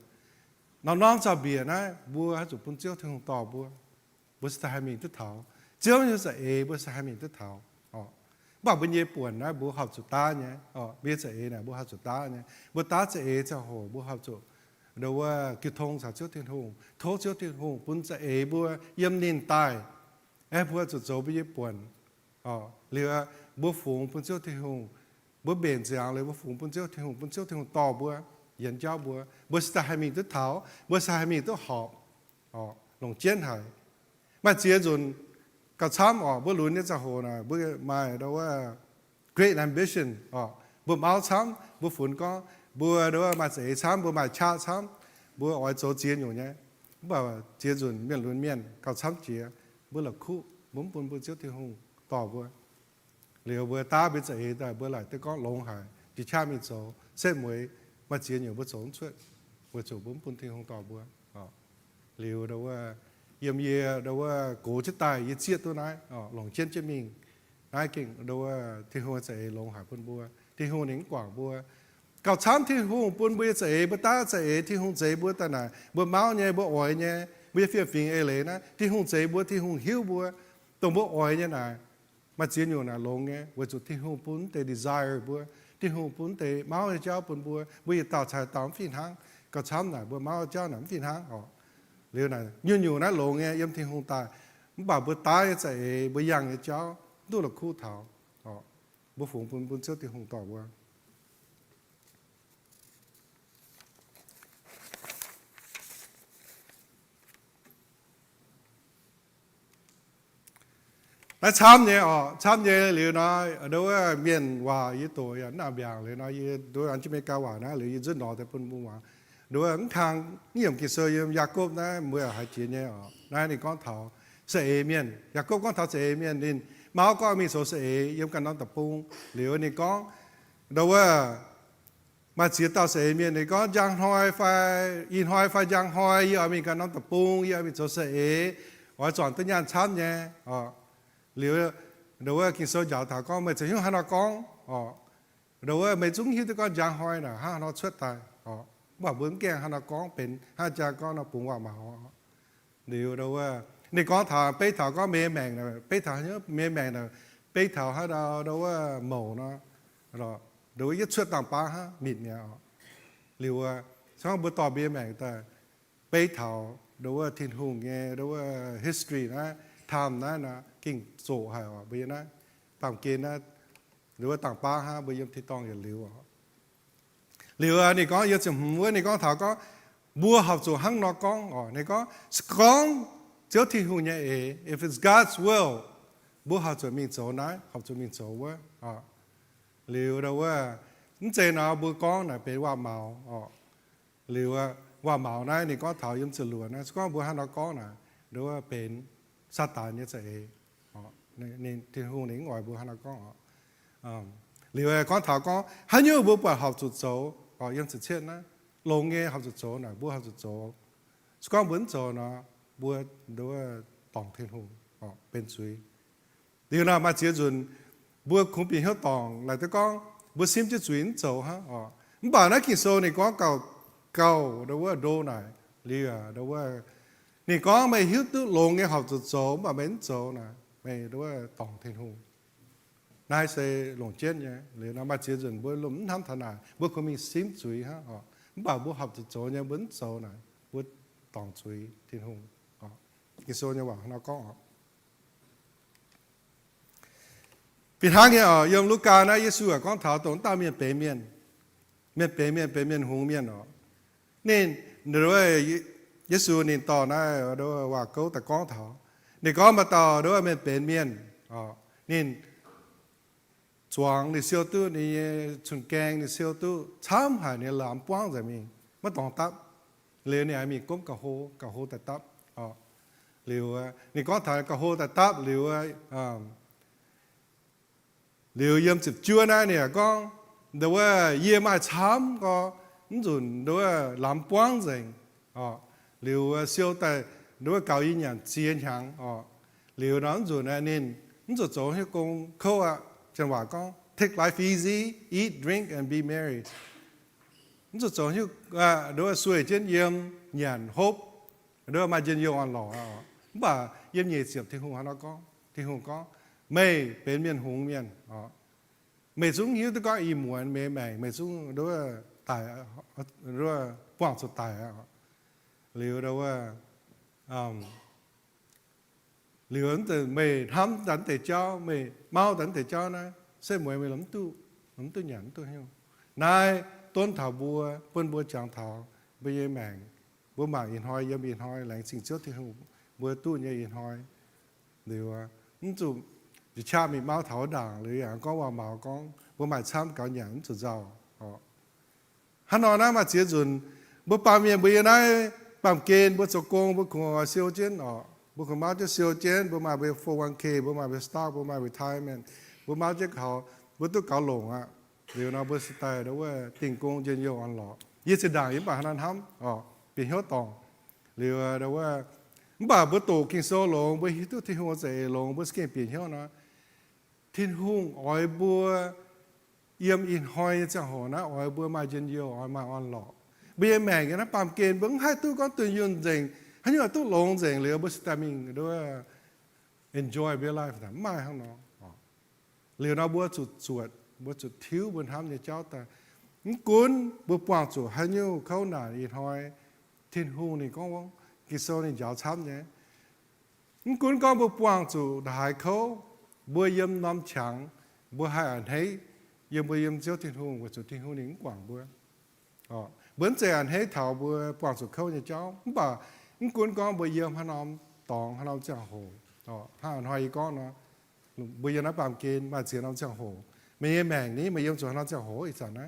nó cháu bia nãy bữa hay chụp bún chiếu thiên hùng tỏ bữa sẽ hai mình tức thảo chiếu nhé sẽ bữa sẽ hai mình tức thảo bà bên nhé buồn nãy bữa học chụp ta nhé biết sẽ này bữa học chụp ta nhé bữa ta sẽ cho hồ bữa học chụp đâu cái thông sản xuất thiên hùng thố chiếu thiên hùng bún sẽ bữa yếm nín tai bữa chụp dấu bên nhé buồn liệu bữa phụng bún chiếu thiên hùng bữa bền giangเลยbữa phụng bún chiếu thiên hùng tỏ bữa hiện cháu bữa sẽ hai mình tức thảo bữa sẽ hai mình tức họp lồng chiến hải mà chia dùnก็ช้ำบ่รู้เนี่ยจะโหนะบ่มาดว่า great ambition บ่เมาช้ำบ่ฝุ่นก็บ่ดว่ามาเสช้ำบ่มาชาช้ำบ่เอาโจเจียนอยู่เนี่ยบ่เจียจุนเมียนลุนเมียนก็ช้ำเจียบ่ละคู่บ่ปุ่นบ่เจียวที่หงต่อบ่เหลียวบ่ตาไปจะแต่บ่หลายแต่ก็ลงหายที่ชามีโจเส้นมวยมาเจียนอยู่บ่สนช่วยบ่จูบ่ปุ่นที่หงต่อบ่เหลียวดว่าyếm yếm đâu cố chết tài yết chiết tôi nói lòng chiến cho mình ai kinh đâu thì hôn sẽ lòng hải quân bua thì hôn đến quảng bua cào chám thì hôn quân bua sẽ bữa ta sẽ thì hôn sẽ bua ta này bữa máu nhé bữa ỏi nhé bữa phía phiền ấy lấy na thì hôn sẽ bua thì hôn hiu bua tổng bữa ỏi nhé này mà chiến nhiều là lòng nhé bữa chủ thì hôn bún để desire bua thì hôn bún để máu để cháu bún bua bữa tạo trái tám phiền hang cào chám này bữa máu cháu nắm phiền hang liệu này nhiều nói lộ nghe yếm thiên hùng tài bảo bữa tai sẽ bữa yang cháu đó là khu thảo bữa phụng bún trước thiên hùng tỏ qua nói chăm nhé liệu nói ở đâu miền hòa với tôi anh làm bèo liệu nói đối anh chỉ mấy cao hòa nó liệu rất nọ tại phân buôn hòa đối ứng thang nhiều cái sơ yếm Jacob này mới ở hai chuyện nhé này thì con thảo sẽ miền Jacob con thảo sẽ miền nên máu có mình số sẽ yếm cần nó tập trung liệu này con đâu mà chỉ tao sẽ miền này có giang hoi phải giang hoi ở mình cần nó tập trung ở mình số sẽ ở chọn tới nhà chán nhé liệu đâu cái sơ giáo thảo con mình chỉ hiểu hai nó con đâu mình chúng hiểu tới con giang hoi là ha nó xuất tài bảo bướm kia hắn nó có bên hai cha con nó bùng vào mà họ điều đâu này có thảo bê thảo có mê mèn này bê thảo nhớ mê mèn này bê thảo hay đâu màu nó rồi đâu nhất xuất tàng ba ha mịt nhẹ liệu xong bữa tỏ bê mèn ta bê thảo đâu thiên hùng nghe đâu history nó tham nó kinh sổ hay bây giờ nó tàng kia nó đâu tàng ba ha bây giờ thì tòng giờ liệu liệu này có giờ chừng mới này có thảo có bua học chỗ hăng nó con này có con chiếu thiên hùng nhé if it's God's will bua học chỗ mình chỗ nói học chỗ mình chỗ quá liệu đâu những chuyện nào bua con này bị hoa màu liệu hoa màu này có thảo yếm chữ lúa này có bua hăng nó con này đâuเป็นซาตานเนี่ยจะnên thiên hùng này ngoài bua hăng nó con liệu con thảo có hay như bua bua học chỗ chỗ yếm chữ chết na lồng nghe học chỗ này bua học chỗ con muốn chỗ nó bua đâu tòng thiên hùng bên suy điều nào mà chia dùn bua cũng bị hết tòng lại tới con bua xem cho chuyến chỗ ha bảo nó kỳ số này có cầu đâu đô này liệu đâu này có mày hiếu tức lồng nghe học chỗ mà bên chỗ này mày đâu tòng thiên hùng นายเสหลงเจนเนี่ยหรือน้ำมาเจียจนบัวล้มทำทนายบัวเขามีซิมจุยฮะอ๋อบ่าวบัวหับจะโจเนี่ยบนโซน่ะบัวตองจุยทิ้งหงอ๋อกิโซเนี่ยว่าเราก็ปีทางเนี่ยอ๋อยมลูกกานะเยซูอ่ะก้องเท้าตรงตาเมียนเปเมียนเมียนเปเมียนเปเมียนหงเมียนอ๋อนี่เดี๋ยวเยซูนี่ต่อนะเดี๋ยวว่าเขาแต่ก้องเท้านี่ก้องมาต่อเดี๋ยวเมียนเปเมียนอ๋อนี่จวงนี่เสียวตู้นี่ชุนแกงนี่เสียวตู้ช้ำหายนี่หลามป้องจะมีไม่ต้องตับเรือเนี่ยมีก้มกะโฮแต่ตับอ๋อเรือนี่ก้องถ่ายกะโฮแต่ตับเรือเดี๋ยวยามจิบจัวนะเนี่ยก็เดี๋ยวว่าเยี่ยมาช้ำก็นั่นจุนเดี๋ยวว่าลำป้องเองอ๋อเดี๋ยวเสียวแต่เดี๋ยวว่าเก่าอีอย่างเจียนหางอ๋อเดี๋ยวนั้นจุนนั่นนี่นั่นจุดโจ้ให้กงเขาอ่ะจังหวะก็ take life easy eat drink and be merry นั่นจุดโจ้ให้เดี๋ยวว่าสวยเจนเยี่ยมหยันฮบเดี๋ยวมาเจนโยอันหล่ออ๋อบ่าเยี่ยมเหยียดเสียบที่หัวเราก็ที่หัวก็ไม่เป็นเมียนหงเมียนอ๋อไม่ซุ้งหิวแต่ก็อีหมวนไม่แม่ไม่ซุ้งด้วยตายด้วยป้องสุดตายอ่ะหรือว่าหรือแต่ไม่ทำดันแต่เจ้าไม่เมาดันแต่เจ้านะเส้นหมวยไม่ล้มตู้หยันตู้เหี้ยนายต้นถาวบัวเปิ้นบัวจางถาวใบเยี่ยแมงบัวหมากอินหอยยำอินหอยแหล่งสิ่งเจ้าที่หูบัวตู้เนี่ยอินหอยหรือว่านั่นจุจะชามีเมาเถาด่างหรืออย่างก็ว่าเมาก็บัวหมายช้ำก่อนอย่างจุดเจ้าอ๋อฮันนอนะมาเจียจุนบัวปามเมียบัวยังไงปามเกณฑ์บัวสกงบัวขวเซียวเจนอ๋อบัวขวมาจะเซียวเจนบัวมาเป็น 401k บัวมาเป็น stock บัวมาเป็น retirement บัวมาจะเขาบัวตู้เก่าหลงอ่ะเดี๋ยวนะบัวสไตล์แล้วว่าติ่งกงเจนโยอันหล่อยี่สิบด่างยิ่งป่าขนาดทำอ๋อเป็นเหี้ยวตองหรือว่าบ่าบัวโตกินโซหลงบัวฮิตุที่หัวใจหลงบัวสเก็ตเปลี่ยนเหี้ยวนะทิ้งหุ่งอ้อยบัวเยี่ยมอินหอยจะหัวนะอ้อยบัวมาเจนโยอ้อยมาอันหล่อเบี้ยแม่งนะปามเกณฑ์เบิ้งให้ตู้ก็ตื่นยืนเจงให้ยังตู้หลงเจงเหลือบัวสตามิงด้วย enjoy your life แต่ไม่ข้างนอกเหลือเราบัวจุดสวดบัวจุดทิ้วบนทำเนี่ยเจ้าแต่กุนบัวปวงจุดให้ยังเข้าหนาอินหอยทิ้งหุ่งนี่ก็ว่ากิโซนี่ยาวช้ำเนี่ยกุนก็บัวปวงจุดหายเขาบัวเยี่ยมน้ำฉังบัวให้อันให้เยี่ยมบัวเยี่ยมเจ้าทิ้งหุ่งบัวจุดทิ้งหุ่งนี่กว่างบัวอ๋อเบื้องใจอันให้เถาบัวปวงจุดเข้าเนี่ยเจ้าบ่ากุนก็บัวเยี่ยมให้น้ำตองให้น้ำเจ้าโหอ๋อให้อันหอยก็เนาะบัวเยี่ยมน้ำปามเกณฑ์มาเสียน้ำเจ้าโหไม่เยี่ยมแมงนี้ไม่เยี่ยมจุดให้น้ำเจ้าโหอีกสันนะ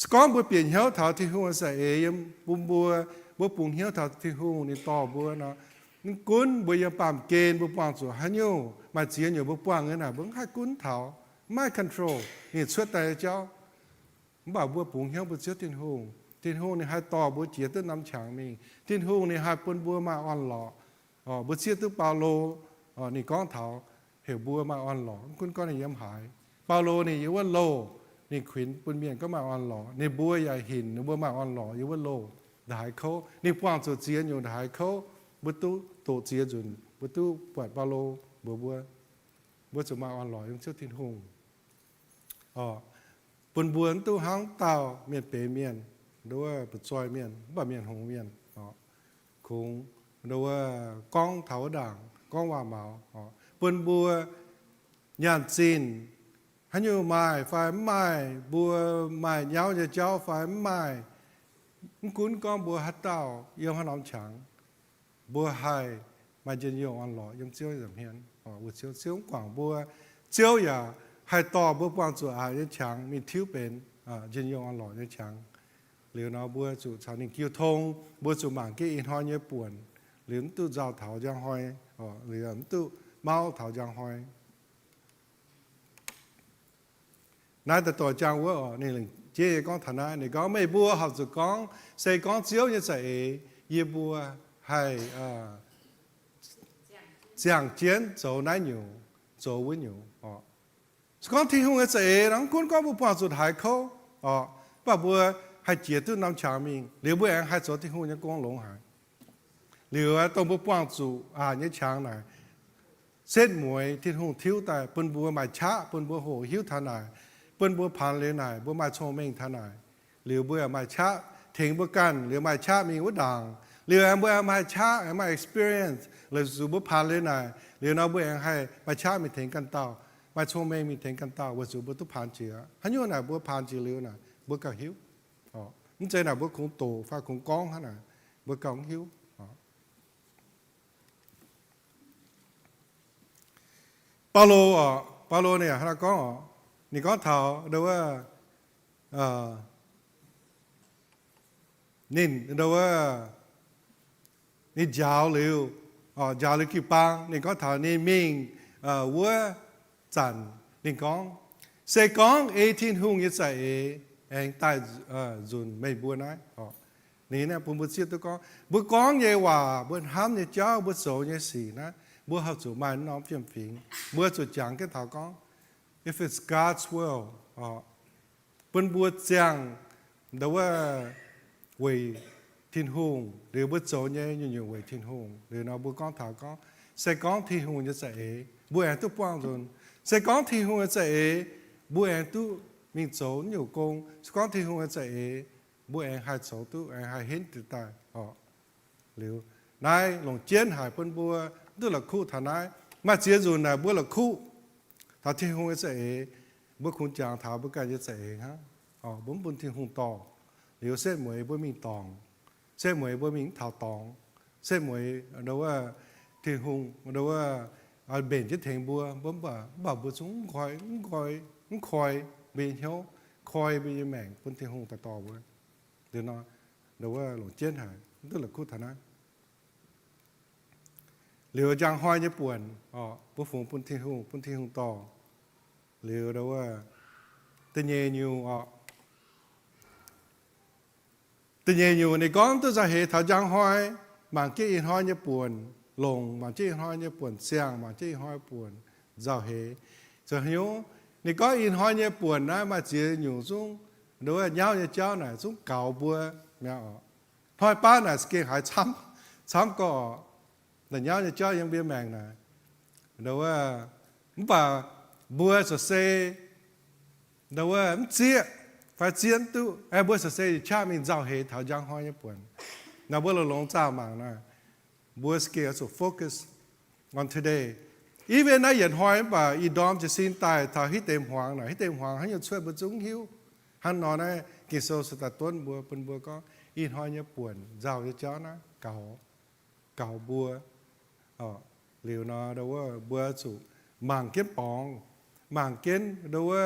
สกอมบัวเปลี่ยนเหี้ยวเถาทิ้งหุ่งใส่เยี่ยมปุ่มบัวปุ่งเหี้ยวเถาทิ้งหุ่งนี่ต่อบัวเนาะกุนบัวยังปามเกณฑ์บัวปวงจุดฮันยูมาเจียนอยู่บัวปวงเงินน่ะบังให้กุนเถาไม่คอนโทรลนี่ช่วยแต่เจ้าบ่าบัวปุ่งเหี้ยวบัวเจียตินหูนี่ให้ต่อบัวเจียตื้นน้ำฉางมีตินหูนี่ให้ปนบัวมาอ่อนหล่ออ๋อบัวเจียตื้นปาโลอ๋อนี่ก้อนเถาเหวบัวมาอ่อนหล่อกุนก้อนนี่ย้ำหายปาโลนี่อยู่ว่าโลนี่ขวินปุนเมียนก็มาอ่อนหล่อนี่บัวใหญ่หินบัวมาอ่อนหล่ออยู่ว่าโลได้เขานี่ปวงจุดเจียนอยู่ได้เขาบัวตู้โตเจียจุนบัวตู้ปวดปาโลบัวจะมาอ่อนหล่อยังเชื่อทิ้งหงอ๋อปนบัวตู้ห้างเต่าเมียนเปเมียนด้วยปดซอยเมียนบ่เมียนหงเมียนอ๋อคงด้วยก้องเถาด่างก้องว่าเมาอ๋อปนบัวยานจีนฮันยูไม้ไฟไม้บัวไม้ยาวจะเจ้าไฟไม้กุนก้องบัวฮัตเต่าเยี่ยมขนมฉางบัวไฮมาเจนโยอันหล่อยังเจียวอย่างเฮียนอ๋อบัวเจียวกว่างบัวเจียวอย่าให้ต่อบัวปวงจุดอายังฉางมีทิ้วเป็นเจนโยอันหล่อยังฉางหรือเนาะบัวจุดชาวนิ่งคิวทงบัวจุดหมางกี้อินหอยเยป่วนหรือตู้เจ้าเถาจังหอยอ๋อหรือตู้เมาเถาจังหอยนายแต่ตัวจังว่าอ๋อนี่หนึ่งเจ๊ก้องฐานะนี่ก้องไม่บัวหับจุดก้องใส่ก้องเจียวยังใส่เยี่ยบัวให้讲尖走难牛，走温牛哦。讲天空的这，人讲讲不帮助海口哦，不不还接住南墙面，留不然还做天空的光龙海，留啊都不帮助啊你墙来， เส้นมวยที่หงทิ้วแต่เปิ้นบัวมาช้าเปิ้นบัวโหหิวทานายเปิ้นบัวผ่านเลยนายบัวมาชงเม่งทานายหรือบัวมาช้าเถงบัวกันหรือมาช้ามีวัดด่างหรือบัวมาช้ามา experience หรือสู่บัวผ่านเลยนายหรือน้องบัวให้มาช้ามีเถงกันเต่ามาชงเม่งมีเถงกันเต่าว่าสู่บัวตุผ่านเจือฮันยูน่ะบัวผ่านเจือเร็วน่ะบัวก็หิวอ๋อมันใจน่ะบัวคงโตฟ้าคงก้องฮะน่ะบัวก้องหิวเปาโลเนี่ยเราก็นี่ก็เท่าเดี๋ยวว่านินเดี๋ยวว่านี่ยาวเร็วยาวเลยกี่ปังนี่ก็เท่านี่มิงวัวจันนี่ก็เสกอง18หุ่งยิ่งใส่เองใต้จุนไม่บัวนะนี่เนี่ยผมบอกเสียตัวก็บัวกองเยว่าบัวห้ามเนี่ยเจ้าบัวโสเนี่ยสีนะบัวเขาจู่มาน้อมเพียงฟิงบัวจุดจังแค่เท่าก็ if it's God's will เป็นบัวจังแต่ว่าเวยทิ้งหงหรือบัวโสเนี่ยอยู่เวยทิ้งหงหรือเราบัวกองเท่าก็ใส่กองทิ้งหงจะใส่บัวแอนตุป้องจนใส่กองทิ้งหงจะใส่บัวแอนตุมีโสอยู่กงกองทิ้งหงจะใส่บัวแอนหายโสตุแอนหายเห็นติดตาหรือนายหลงเจียนหายเป็นบัวตัวละคู่ฐานายมาเจียจุนน่ะบัวละคู่ถ้าที่หงจะบัวคุณจางถาบัวกันจะฮะบุญบุญที่หงต่อหรือเส้นหมวยบัวมีตองเส้นหมวยบัวมีเท้าตองเส้นหมวยเดี๋ยวว่าที่หงเดี๋ยวว่าเอาเบนจะแทงบัวบ่บัวสูงคอยเบนเหี้ยวคอยเบนแมงบุญที่หงต่อบัวเดี๋ยวว่าหลงเจียนหายตัวละคู่ฐานายหรือจางห้อยจะป่วนผู้ฝูงปุ่นที่หงต่อหรือเราว่าตะเยอยู่ในก้อนตัวจะเหตุจางห้อยบางที่ห้อยจะป่วนลงบางที่ห้อยจะป่วนเสียงบางที่ห้อยป่วนเจ้าเหตุจะหิวในก้อนห้อยจะป่วนนะมาเจียอยู่ซุ้งหรือว่าเย้าจะเจ้าหน่อยซุ้งเก่าบัวเนี่ยห้อยป้าหน่อยสเกหายช้ำก็แต่ย้อนจะเจ้ายังเบี้ยแมงนะเดี๋ยวว่ามันป่าบัวสเสเดี๋ยวว่ามันเจี๊ยไฟเจี๊ยนตู้บัวสเสชามีเจ้าเหตุเท่าจังห้อยญี่ปุ่นนะบัวเราลงจ้ามังนะบัวสเกลสุดโฟกัส on today even นะยันห้อยป่าอีดอมจะสิ้นตายถ้าฮิเต็มหวังนะฮิเต็มหวังให้ยังช่วยบรรจุหิวฮันนอนนะกิโซสตาต้นบัวเป็นบัวก็อีห้อยญี่ปุ่นเจ้าจะเจ้านะเก่าบัวหรือนะเดี๋ยวว่าบัวสุมังเก็บปองมังเก็บเดี๋ยวว่า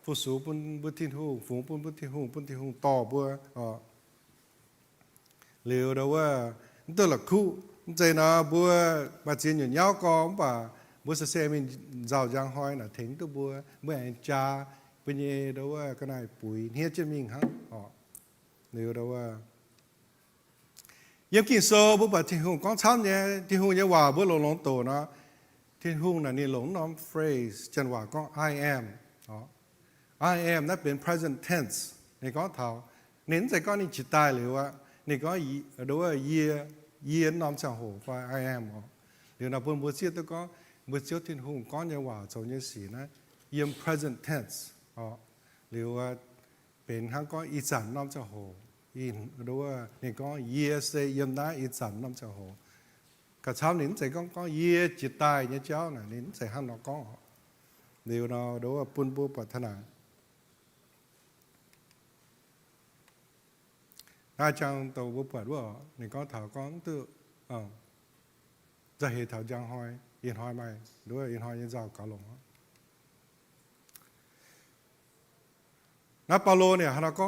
ผู้สูปุ่นบุตรทิ้งหูฝูงปุ่นบุตรทิ้งหูต่อบัวหรือเดี๋ยวว่าตัวละคู่ใจนะบัวมาเจียนอยู่ยาวกองป่ะบัวเสียมีเจ้าจางห้อยน่ะถึงตัวบัวเมื่อจ่าเป็นยังเดี๋ยวว่าก็นายปุ๋ยเฮียจะมีฮะหรือเดี๋ยวว่ายังกินโซ่บุบที่หงก้องช้ำเนี่ยที่หงเนี่ยว่าบุหลงโตนะที่หงน่ะนี่หลงน้ำ phrase จันว่าก็ I am I am นั่นเป็น present tense นี่ก็เท่าเน้นใจก็นี่จิตตายหรือว่านี่ก็ดูว่าเยียนน้ำเสียงโหว่า I am เดี๋ยวเราเพิ่มบุษย์ตัวก็บุษย์ที่หงก้อนเนี่ยว่าโจนเนี่ยสีนะเยี่ยม present tense หรือว่าเป็นทั้งก็อีสานน้ำเสียงโหอินรู้ว่านี่ก็เยี่ยเสียยมได้อีสานน้ำเจ้าหัวกระเช้าหนินใส่ก็เยี่ยจิตตายเนี่ยเจ้าน่ะหนินใส่ห้างนอกก็เดี๋ยวเราดูว่าปุ่นบัวปัฒนาอาจารย์ตัวบัวปัดว่านี่ก็ถาวก็ตัวจะเหตุถาวจางหอยอินหอยไหมด้วยอินหอยยังเจ้าเก่าลงนับเปาโลเนี่ยฮานาก็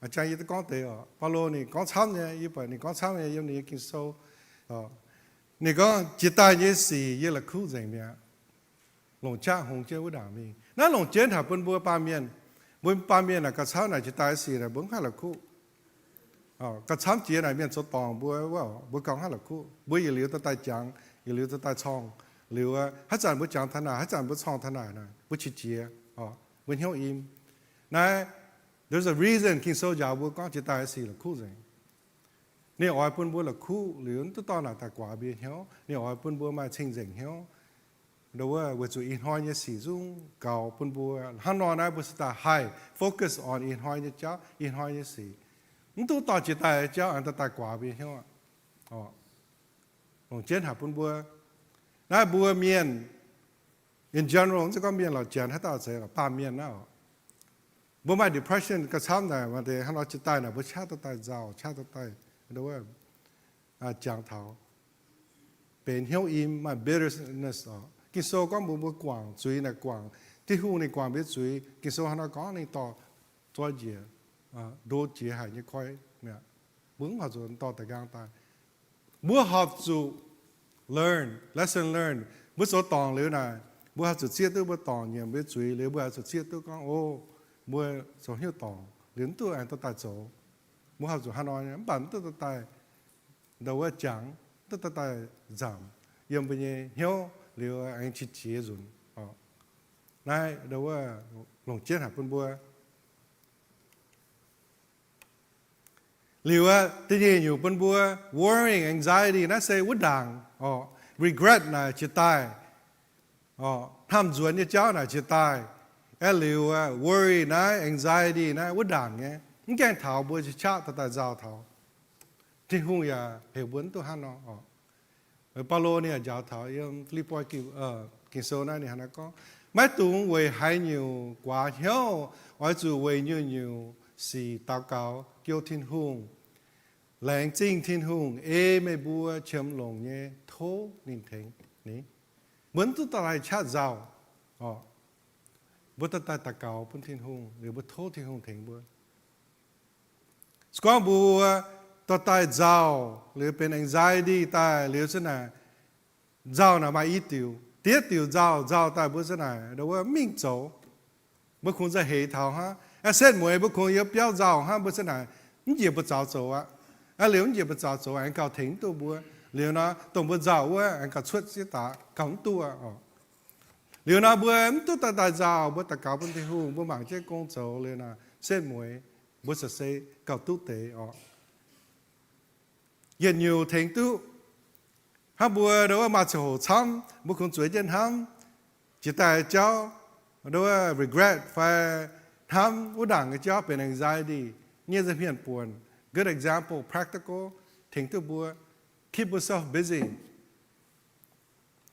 อาจารย์ยิ่งก้องเตะเปาโลนี่ก้องช้ำเนี่ยยี่ปุ่นนี่ก้องช้ำเนี่ยยังนี่กินโซ่นี่ก็จิตตายยี่สี่ยี่ละคู่ใจเนี่ยหลงจ้าหงเจ้าด่ามีนั่นหลงเจนถ้าเป็นบัวปาเมียนน่ะกระช้ำน่ะจิตตายสี่น่ะบุ้งห้าละคู่กระช้ำเจียน่ะเมียนสตองบัวว่าบัวกองห้าละคู่บัวอย่าเหลียวตะไตจังอย่าเหลียวตะไตช่องหรือว่าฮัจจานบัวจังธนาฮัจจานบัวช่องธนาน่ะบัวชิเจียบัวเหี้ยวอิมนั่นthere's a reason กินโซจาบัวก็จะตายสี่ละคู่เลยนี่ออยปุ่นบัวละคู่หรือตัวตอนน่ะแต่กว่าเบี้ยเหี้ยวนี่ออยปุ่นบัวมาชิงเจ๋งเหี้ยว đó là với chủ in hoi như sĩ dung cầu bún bùa hắn nói này bữa ta high focus on in hoi như cháu in hoi như sĩ tu tỏ chỉ tài cháu anh ta tài quả bị hiểu không ông chết hả bún bùa nãy bùa miền in general sẽ có miền là chén hết tao sẽ là ba miền nào bữa mai depression cái sáng này mà thì hắn nói chỉ tài là bữa chát tài giàu chát tài đó là chẳng thảoเป็นเหี่ยวอิ่มมา bitterness กินโซก็บ่กว้างจุยน่ะกว้างที่หูในกว้างเบ็ดจุยกินโซหาก็ในต่อตัวเจียโดเจียหายนี่ค่อยเนี่ยมึงหาจนต่อแต่กลางตายบ่have to learn lesson learn บ่สอตองเลยนะบ่ have to เสียตัวบ่ตองเนี่ยเบ็ดจุยเลยบ่ have to เสียตัวก็โอ้บ่สอเหี่ยวตองเหรียญตัวอันตัวตายโจบ่ have to หาน้อยปั่นตัวตายดาวจังtất tại giảm yếm bây giờ hiểu liệu anh chỉ chế rồi này đâu là lòng chết hả con bua liệu tự nhiên nhiều con bua worrying anxiety nó sẽ uất đàng regret là chết tai tham duyên như cháu là chết tai liệu worry nó anxiety nó uất đàng nghe những cái thảo bua chỉ chắc tại giao thảo thì hung ya hiểu bốn tôi hắn nó Paulo này giáo thảo em Philippi kinh số này hắn có mấy tuần về hay nhiều quá hiểu ở chỗ về nhiều sự祷告kêu thiên hùng lãnh chính thiên hùng mấy bùa chấm lòng nhé thố nín thính ní muốn tôi lại chát giàu bữa tôi祷告bên thiên hùng để bữa thố thiên hùng thính bữa có bùaตัวตายเจ้าหรือเป็น anxiety ตายหรือสิ่งไหนเจ้าน่ะมาอีติวเตี้ยติวเจ้าตายบุษไหนเดี๋ยวว่ามิ่งโจบุคคลจะเหตุเท่าฮะเส้นมวยบุคคล要标เจ้าฮะบุษไหนนี่เหยียบเจ้าโจอ่ะเหลียวเหยียบเจ้าโจอันเก่าถึงตัวบัวเหลียวนะตรงบัวเจ้าว่าอันเก่าชุดสิตาของตัวเหลียวนะบัวตัวตายเจ้าบัวตะเก่าบนที่หูบัวหมางเจ้ากงโจเลยนะเส้นมวยบัวจะเซ่เก่าตุ้เตะhiện nhiều thành tựu, hai bữa đó mà chỗ chăm, bữa không chuối chân ham, chỉ tại cháu đó regret phải ham, u đảng cái cháuเป็น anxiety, như thế hiện buồn, good example, practical, thành tựu bữa, keep yourself busy,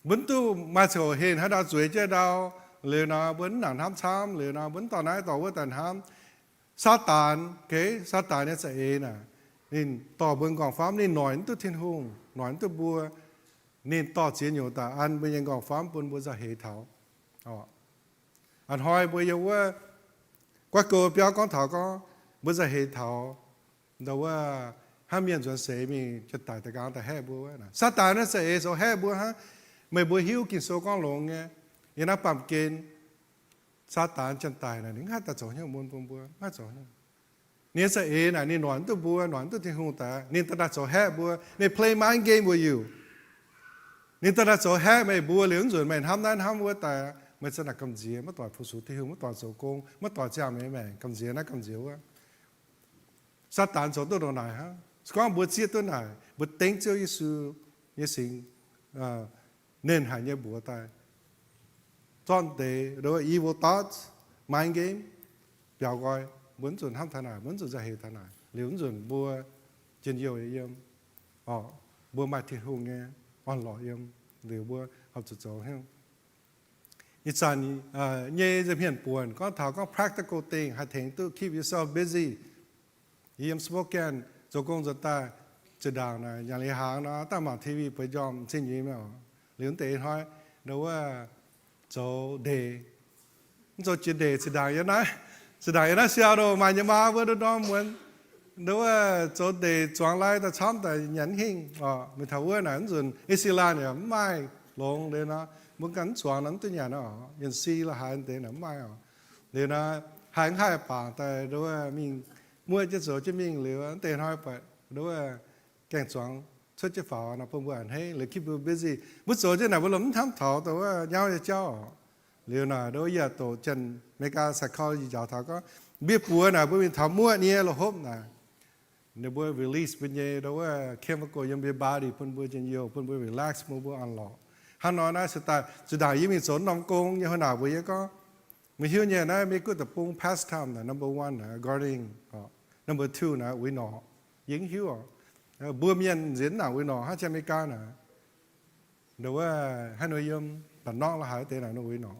bữa tu mà chỗ hiện hai đào chuối chơi đào, lừa nào bữa nặng ham chăm, lừa nào bữa tao nói tao bữa tàn ham, sát tàn nó sẽ nè nênต่อเบิ่งกองฟ้านี่หน่อยตัวเทียนหงหน่อยตัวบัวนี่ต่อเสียอยู่แต่อันเป็นยังกองฟ้าบนบัวจะเหเถาอันหอยบัวยังว่ากว่าเกิดเปียกองเถาก็บัวจะเหเถาแต่ว่าห้ามเมียนส่วนเสมีจะตายแต่กลางแต่แห่บัวนะซาตานนั่นเสโซแห่บัวฮะไม่บัวหิวกินโซก้องหลงไงยันนับปั๊มเกณฑ์ซาตานจันตายนะนี่ฮัตตาโจเนี่ยมุนบัวฮัตโจเนี่ยนี่เสียนะนี่หนอนตัวบัวหนอนตัวที่หูตานี่ตาโจแห่บัวนี่ play mind game with you นี่ตาโจแห่ไม่บัวเหลืองส่วนไม่ทำนั้นทำบัวแต่ไม่สนักกำเจียไม่ต่อยผู้สูที่หูไม่ต่อยโจโกงไม่ต่อยเจ้าแม่กำเจียนะกำเจียวะซาตานโจตัวไหนฮะสก้องบัวเสียตัวไหนบัวเต็งเจ้ายิสูยิสิงเน้นหายเนี่ยบัวตายตอนเดย์หรือว่า evil thoughts mind game เปล่าก้อยmuốn dồn ham thà nào muốn dồn ra hệ thà nào nếu dồn bua trên nhiều em bua mai thì hùng nghe on lọ em nếu bua học chữ chó hết ít sản nhẹจะเพียนป่วนก็ถามก็ practical thing หาถึงตัว keep yourself busy em spoken โจกงจะตายจะด่างนะอย่างเลยหางนะตั้งมาทีวีไปยอมเช่นนี้ไหมหรือเตะห้อยหรือว่าโจเดย์โจจีเดย์จะด่างยังไง是大家那小的买你妈我都当门，都做的装来的厂的年轻没头我那阵伊斯兰呢买龙的呢，不敢装人对人呢，人死了还得呢买的呢还害怕，但都命muaจะ做จะ命了，แต่还怕都แกง装出จะฝ่านะพวกอันให้เลย keep busy 不做จะไหน不ล้มทำถอแต่ว่าเย้าจะเจ้าเรียนน่ะโดยอย่าโตจนไม่กล้าสักข้อที่จะถาก็เบี้ยปัวน่ะเพื่อทำมั่วเนี่ยเราหบน่ะเดี๋ยวเพื่อ release เป็นยังโดยว่าเข้มข้นยังเบี้ยบาดีเพื่อนเพื่อจะโยเพื่อนเพื่อ relax มั่วเพื่ออันหล่อ hắn nói nó sẽ tại chỉ đại ý mình sống nông công như hồi nào vậy có mình hiểu nhỉ nó mình cứ tập trung pastime là number one là gardening number two là we know những hiểu bữa miền diễn nào we know hát trên America nè đâu hắn nói yếm bản nọ là hải tệ là nó we know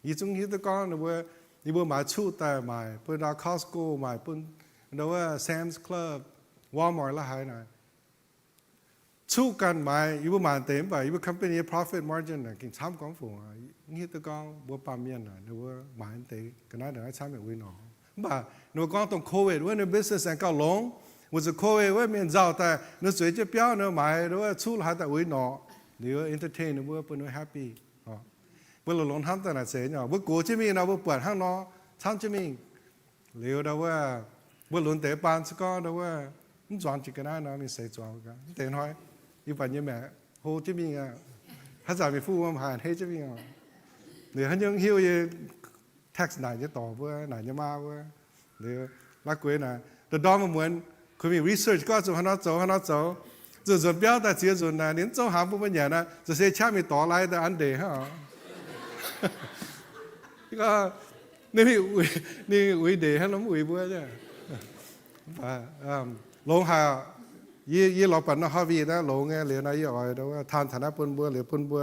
ý chúng hiểu tôi có đâu đi bữa mà chu tại mà bữa đó Costco mà bữa đâu Sam's Club Walmart là hải này chuกันมาอยู่ประมาณเต็มไปอยู่ company profit margin น่ะกินช้ำของฝูงงี้ตัวก็บ่ปามเมียนน่ะหรือว่าหมายเตก็น่าจะช้ำแบบวินอบ่หนูก็ต้องโควิดว่าใน business อันก็ลงว่าจะโควิดว่าเมียนเจ้าแต่หนูสวยจะเปียวหนูหมายหรือว่าชูหาแต่วินอหรือ entertain หรือว่าเปิ้น happy บ่ลงทำแต่น่ะเสียเนาะบ่กูจิมีเนาะบ่เปิดห้างเนาะช้ำจิมีหรือว่าบ่ลงแต่ปานสก็ว่ามันจวนจิก็ได้เนาะมีใส่จวนกันแต่น้อยอยู่ปัญญาแม่โหจะมีอ่ะถ้าจะมีฟูมาผ่านให้จะมีอ่ะหรือฮันยังหิวยังแท็กซ์ไหนจะต่อเพื่อไหนจะมาเพื่อหรือรักเว้ยนะแต่ดอมมันเหมือนคุณมี research ก็จะหันเอาส่วนเปี้ยวแต่เสียส่วนนะเนี่ยจะหาผู้บรรยายนะจะเสียชามีต่อไล่แต่อันเดียฮะก็นี่อุ้ยเดียฮะน้องอุ้ยเพื่อจ้ะลงหายี่เราปั่นนะฮาวีนะหลงไงเหลือนะยี่อ่อยแต่ว่าทานฐานะปนบัวเหลือปนบัว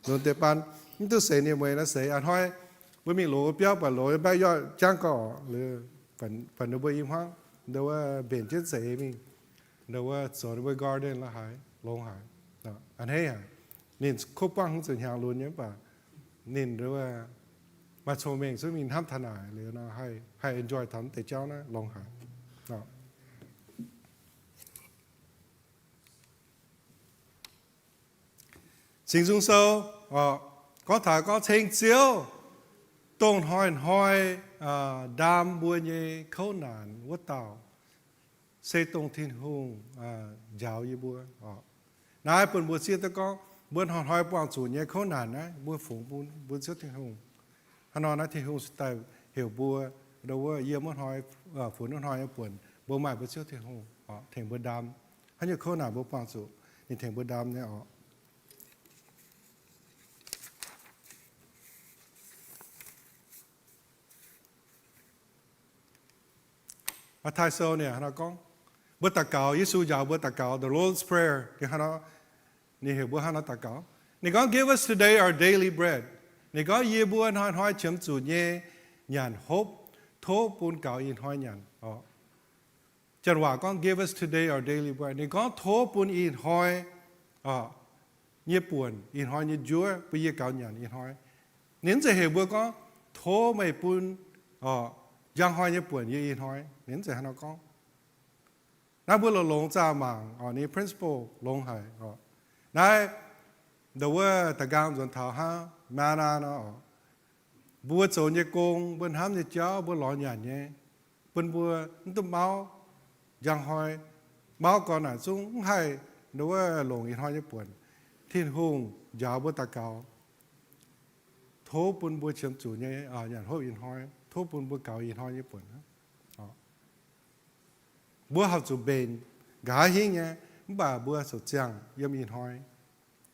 หลงเตปันนี่ตัวเสียเนี่ยมวยนะเสียอันห้อยไม่มีหลเปี้ยวปั่นหลใบย่อยจ้างก่อหรือปั่นบัวยิ้มห้างเดี๋ยวว่าเปลี่ยนชื่อเสียมีเดี๋ยวว่าสอนบัวการ์เด้นละหายลงหายอันให้หายนี่คบปังส่วนยางล้วนยังป่ะนี่เดี๋ยวว่ามาโชว์เองซึ่งมีทำทนายหรือนะให้ enjoy ทำแต่เจ้านะลงหายสิ่งสูงโซcó thà có thành chiếu tôn hỏi đam buồn như khâu nạn vất tàu xây tôn thiên hùng giáo như bùa nãy bữa bữa xưa tôi có bữa hỏi bọn chủ như khâu nạn á bữa phụng bữa xưa thiên hùng hắn nói là thiên hùng tại hiểu bùa đâu có yêu muốn hỏi phụ nó hỏi buồn bữa mai bữa xưa thiên hùng thành bữa đam hắn như khâu nạn bữa bọn chủ thì thành bữa đam này mà thái sâuเนี่ยเราก็บทตะเกายิสุยาวบทตะเกา the Lord's Prayer ที่เรานี่เหตุบุญเราตะเกานี่ก็ give us today our daily bread นี่ก็ยีบุญห้อยเฉิมจุดเย่หยันฮบโทปูนเก่าอินห้อยหยันจันว่าก็ give us today our daily bread นี่ก็โทปูนอินห้อยเยี่ยป่วนอินห้อยเยี่ยจั่วไปเยี่ยเก่าหยันอินห้อยนี่จะเหตุบุญก็โทไม่ปูนยังห้อยญี่ปุ่นยี่อินห้อยเน้นใจให้เราก็นักบุญเราลงจ้ามังนี่ principle ลงหายนายเดี๋ยวว่าตะการส่วนเท้าห้ามานาเนาะบัวโจรยี่กงบัวห้ามยี่เจ้าบัวหล่อหยาดเนี่ยบัวนั่นตัวเมายังห้อยเมาก่อนน่ะซุ้งให้เดี๋ยวว่าลงอินห้อยญี่ปุ่นที่หุ่งยาวบัวตะเกาโทปุ่นบัวเฉียมจู่เนี่ยอย่างโทอินห้อยทุบปุ่นบัวเก่าอินห้อยญี่ปุ่นบัวเขาจูเบนกาหิ้งเนี่ยบ่าบัวสุดจังยำอินห้อย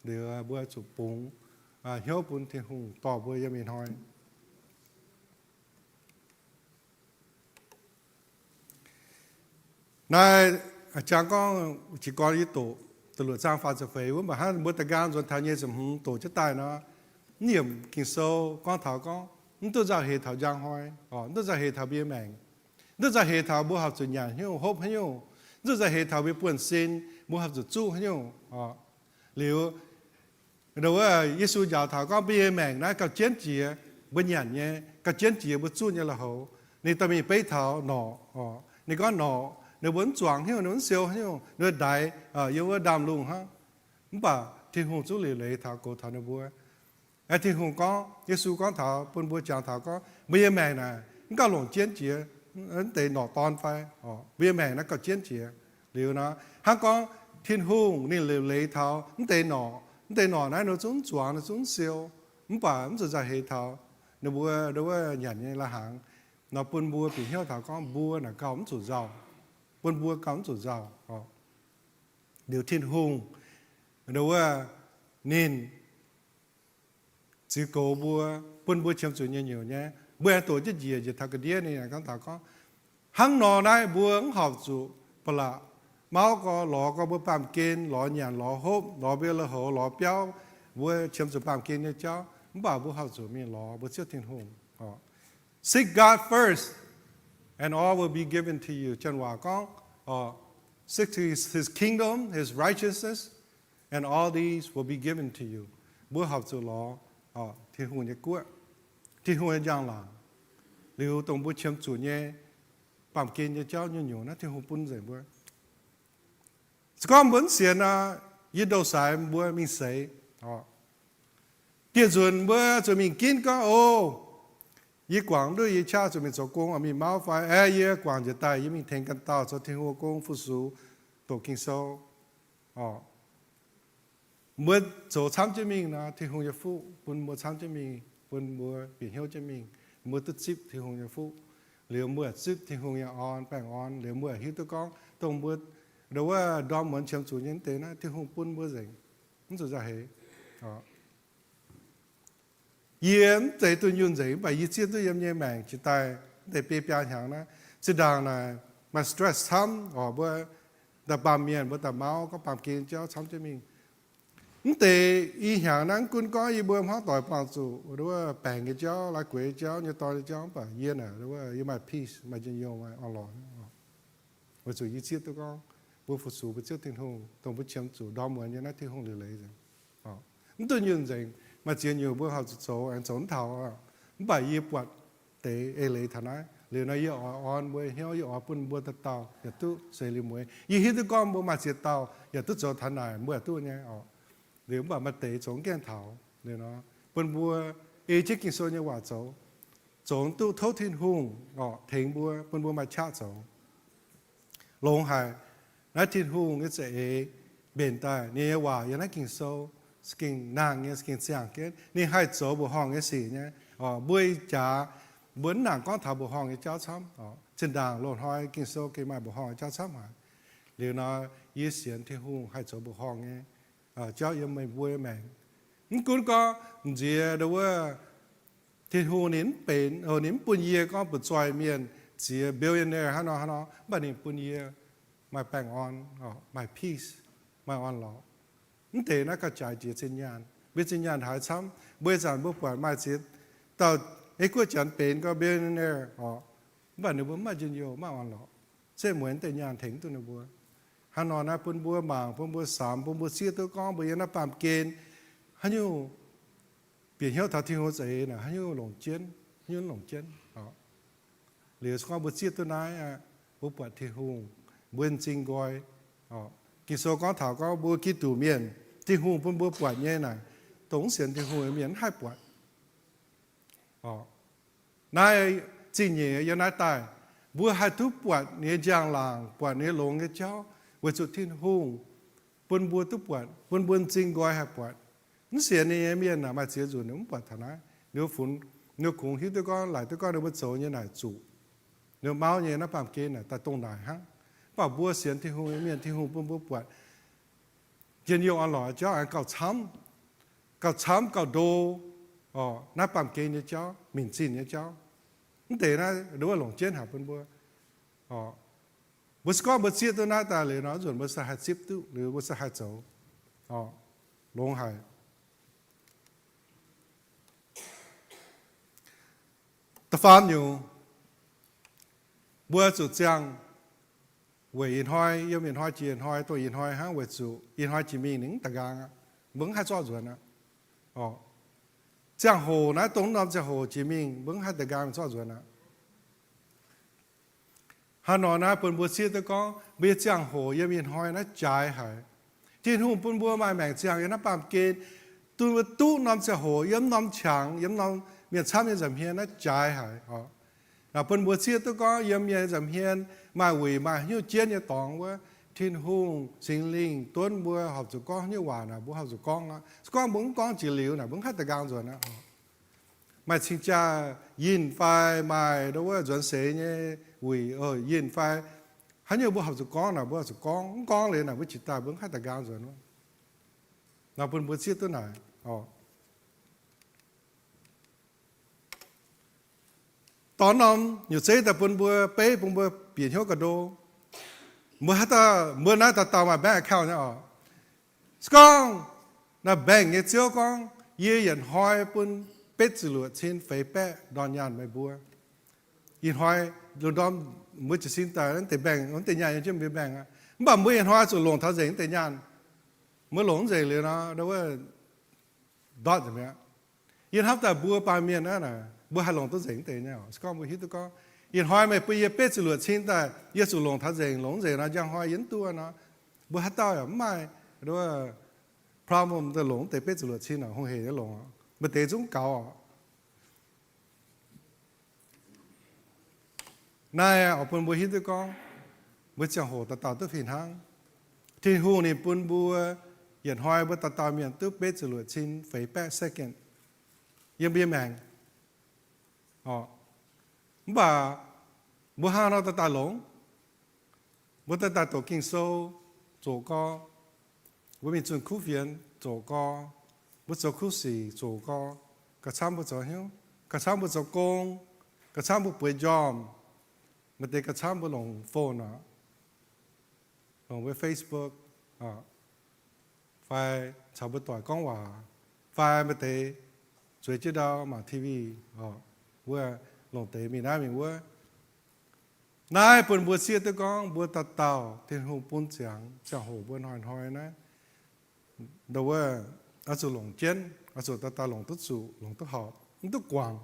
หรือบัวจูปุงเหี้ยวปุ่นเทียนหุงต่อบัวยำอินห้อยนายอาจารย์ก็จีกรยี่โตตลอดสร้างฟ้าจะเฟยว่าบ่ฮันบัวตะการจนทางเยี่ยสมหุงโตจะตายเนาะเนี่ยกินโซ่ก้อนเท้าก็นี่ตัวจะเหตุเท้าจางห้อยนี่จะเหตุเท้าเบี้ยแมงนี่จะเหตุเท้าบัวหับจุนยานเหี้ยวฮบเหี้ยวนี่จะเหตุเท้าเบี้ยป่วนเซนบัวหับจุดจู้เหี้ยวหรือเราว่ายิสุยาวเท้าก็เบี้ยแมงนะกับเจียนเจียบัญญัติเนี่ยกับเจียนเจียบัวจู้เนี่ยละเขานี่ตอนมีไปเท้าหนอนี่ก็หนอในบนจวงเหี้ยวในบนเซียวเหี้ยวในได้เยอะว่าดำลุงฮะมั่งป่ะที่หงจุเลยเท้าโกเท้าในบัวไอ้ที่หงก็ยิสุก็เท้าปนบัวจางเท้าก็เบี้ยแมงนะมันก็หลงเจียนเจียอันเตะหนอตอนไฟเบี้ยแมงนั่นก็เจียนเจียหรือนะฮังก็ทิ้งหุ่งนี่เลยเท้าอันเตะหนอนั่นเราจุ้งจวงเราจุ้งเซียวมั่งป่ะมันจะเหตุเท้าในบัวเราว่าหยันนี่ละหางเราปนบัวปีเหี้ยวเท้าก็บัวน่ะเก่ามันจุดเจ้าปนบัวเก่ามันจุดเจ้าเดี๋ยวทิ้งหุ่งเราว่า nên chỉ cầu bùa bún bùa chém chủ nhiều nhé bữa tổ chức gì thì thằng cái đĩa này các thằng có hăng nọ này bùa học chủ bả là máu có lò có bùa bám kén lò nhàn lò hốp lò bia lò hồ lò béo bùa chém chủ bám kén như cháu bảo bùa học chủ mình lò bùa chưa thiên hùng seek God first and all will be given to you chân hòa con seek to his kingdom his righteousness and all these will be given to you bùa học chủ lò thiên hùng như cuối thiên hùng như giang là liệu tổng bùa chém chủ nhé bám kén như cháu như nhiều nó thiên hùng bún dậy bùa có muốn xem là ít đầu sai bữa mình say, tiền chuẩn bữa cho mình kín có ít quảng đôi ít cha cho mình做工，mình máu phải ít quảng就带，因为天干道做天后工复苏，都经收，bữa做参证明呢，天后也付，bữa参证明，bữa biển hiệu证明，bữa tự chip天后也付，liệu bữa chip天后也on，แป้ง on，liệu bữa hiểu tôi con，ตรงbữa đâu có đo muốn chém chủ nhân tế na thì không bún bữa gì không做ra hết yếm tại tôi nhún gì bởi vì chuyện tôi yếm nhẹ màng chỉ tại để bê bia hàng na chỉ đang là mà stress thắm bữa tập bám miệng bữa tập máu có bám kín cho thắm cho mình nhưng tại y hàng năng cũng có y bữa hóa tỏi bằng chủ đâu có bèn cái cho lại quế cho như tỏi cho bởi yên à đâu có y mà peace mà chân nhiều mà on lỏng bởi chủ y chuyện tôi có bố phụ sủ bố trước thiên hùng tổng bố chém chủ đo muốn như nó thiên hùng lấy rồi tôi nhìn rằng mà chỉ nhiều bố học số anh trốn thảo bởi y bọt tế lấy thằng ấy liệu nó y on bố hiếu y bún bố tật tàu giờ tôi xây lên muối y hít tôi con bố mà chỉ tàu giờ tôi cho thằng này bố tôi nhé liệu mà tế trốn kén thảo liệu nó bún bố chết kinh số như quả chỗ trốn tôi thấu thiên hùng thỉnh bún bố mà chát chỗ lông hài nói thiên hùng cái sẽ bền tài nênว่าอย่างนั้นกินโซสกินนางเนี่ยสกินเสียงเกนนี่ให้โซบุห้องcái gì nhéบุยจ๋าบุญนางก้อนถาบุห้องcáiเจ้าช้ำchân đàng lộn hoiกินโซกินมาบุห้องเจ้าช้ำหาหรือnóiยี่เสียนthiên hùngให้โซบุห้องเนี่ยเจ้ายังไม่บุยแมงนี่คุณก็เจียดูว่าthiên hùng nínเป็นníนปุ่นเย่ก็ปุ่นจอยเมียนเจียเบลเยนเนอร์ฮะเนาะบัดนี้ปุ่นเย่my bang on my peace my on law nhưng thế nó có trái chỉ sinh nhàn biết sinh nhàn hại sắm bây giờ bước qua mai chết tao ấy của chẳng bền có bên này và nếu mà chân nhiều mà on law sẽ muốn tự nhàn thỉnh tôi nó bữa hắn nói là bún bữa màng bún bữa sám bún bữa xía tôi con bây giờ nó bám kén hắn như biển hiệu thảo thiên hồ dậy nè hắn như lồng chiến liệu con bữa xía tôi nói bữa bữa thiên hùng buôn sinh gọi kỳ số có thảo có bữa kí tủ miền thiên hùng buôn bữa bọt như này tổng sản thiên hùng miền hai bọt nay chỉ nhẹ giờ nay tài bữa hai thứ bọt nhẹ giang làng bọt nhẹ lồng cái cháu bữa chuột thiên hùng buôn bữa thứ bọt buôn sinh gọi hai bọt nó sản nhẹ miền là mà chỉ dùng nó bọt thằng ấy nếu cùng hít tôi con lại tôi con được bữa số như này chủ nếu máu nhẹ nó bám kia này ta tung đài hăng bảo bữa xiên thiên hùng miền thiên hùng bữa bọt dân nhiều ăn lỏi cho ăn cào chấm cào đô nó bám kia như cháu mình xin như cháu không thể nó đúng là lồng chiến hả bữa bữa có bữa xiên tôi nói ta lấy nó rồi bữa sa hạt xếp tuหรือ bữa sa hạt dầu lồng hải ta phán nhiều bữa chủ trang về yên hoi yêu yên hoi chỉ yên hoi tôi yên hoi hang về chủ yên hoi chỉ mình nín tạc gang vẫn hai cho rồi nè giang hồ nói tổng nam giang hồ chỉ mình vẫn hai tạc gang cho rồi nè hà nội nói bữa bữa xưa tôi có biết giang hồ yêu yên hoi nói trái hải thiên hùng bữa bữa mai mèn giang nó bám kên tôi tu nam giang hồ yêu nam chẳng yêu nam miền Nam miền Dầm Hiên nó trái hải là bữa bữa xưa tôi có yêu miền Dầm Hiên mà quỷ mà như chiến như tòng quá thiên hùng sinh linh tuấn bữa học chủ con như hòa là bữa học chủ con muốn con chỉ liều là muốn hát tạc gang rồi nè mà chính cha nhìn phai mà đâu có chuẩn sẽ như quỷ nhìn phai hắn như bữa học chủ con là bữa học chủ con lên là bữa chỉ ta muốn hát tạc gang rồi nó nào bún bún xiết tôi này tón nóm nhiều chế ta bún bún bê bún bún biển hiệu cả đôมื่อนั้นตามาแบงค์เข้าเนี่ยอ๋อสกองน่ะแบงค์เงี้ยเจ้ากองยี่ยันหอยปุ่นเป็ดจลวดชิ้นไฟแปะดอนยานไม่บัวยินหอยดูดอมมือจะสิ้นตายนั้นแต่แบงค์นั้นแต่ยานยังจะไม่แบงค์อ่ะบ่มือยันหอยจุลงท่าเสียงแต่ยานเมื่อหลงเสียเลยนะเดี๋ยวว่าดอดใช่ไหมยินทับแต่บัวปลาเมียนนั่นน่ะบัวให้หลงตัวเสียงแต่เนี่ยสกองมือฮิตตัวก็ยินหอยไม่ไปเย็บเป็ดจลวดชิ้นแต่เยสุลงท่าเสียงหลงเสียนะยังหอยยันตัวนะบัวฮัตต่อยไม่เดี๋ยวว่าพร้อมจะหลงแต่เป็ดจลวดชิ้นอ่ะคงเห็นจะหลงอ่ะไม่เตะจุ้งเก่าอ่ะนายเอาปุ่นบัวฮิตตัวก็บัวจังโหตะตาตัวผินหางที่หูนี่ปุ่นบัวยินหอยบัวตะตาเมียนตัวเป็ดจลวดชิ้นไฟแปะเซกันยังเบี้ยแมงอ๋อบ่าบัวหาเราตาหลงบัวตาตัวกินโซ่โจก็บัวมีจุนคู่เวียนโจก็บัวโจคู่สีโจก็กระช้ำบัวโจเหี้ยวกระช้ำบัวโจโกงกระช้ำบัวป่วยยอมมันเด็กกระช้ำบัวลงโฟนอ่ะลงไปเฟซบุ๊กไฟชาวบัวต่อยก้องว่าไฟมันเตะสวยจีดาวมาทีวีว่าลงเตะมีน้ำมีว่านายปุ่นบัวเสียตะกองบัวตัดเต่าเทียนหูปุ่นเสียงจะหูบัวหอยนะเดี๋ยวว่าอาสุหลงเจนอาสุตาหลงตุ๊สูหลงตุ๊หอบตุ๊กวาง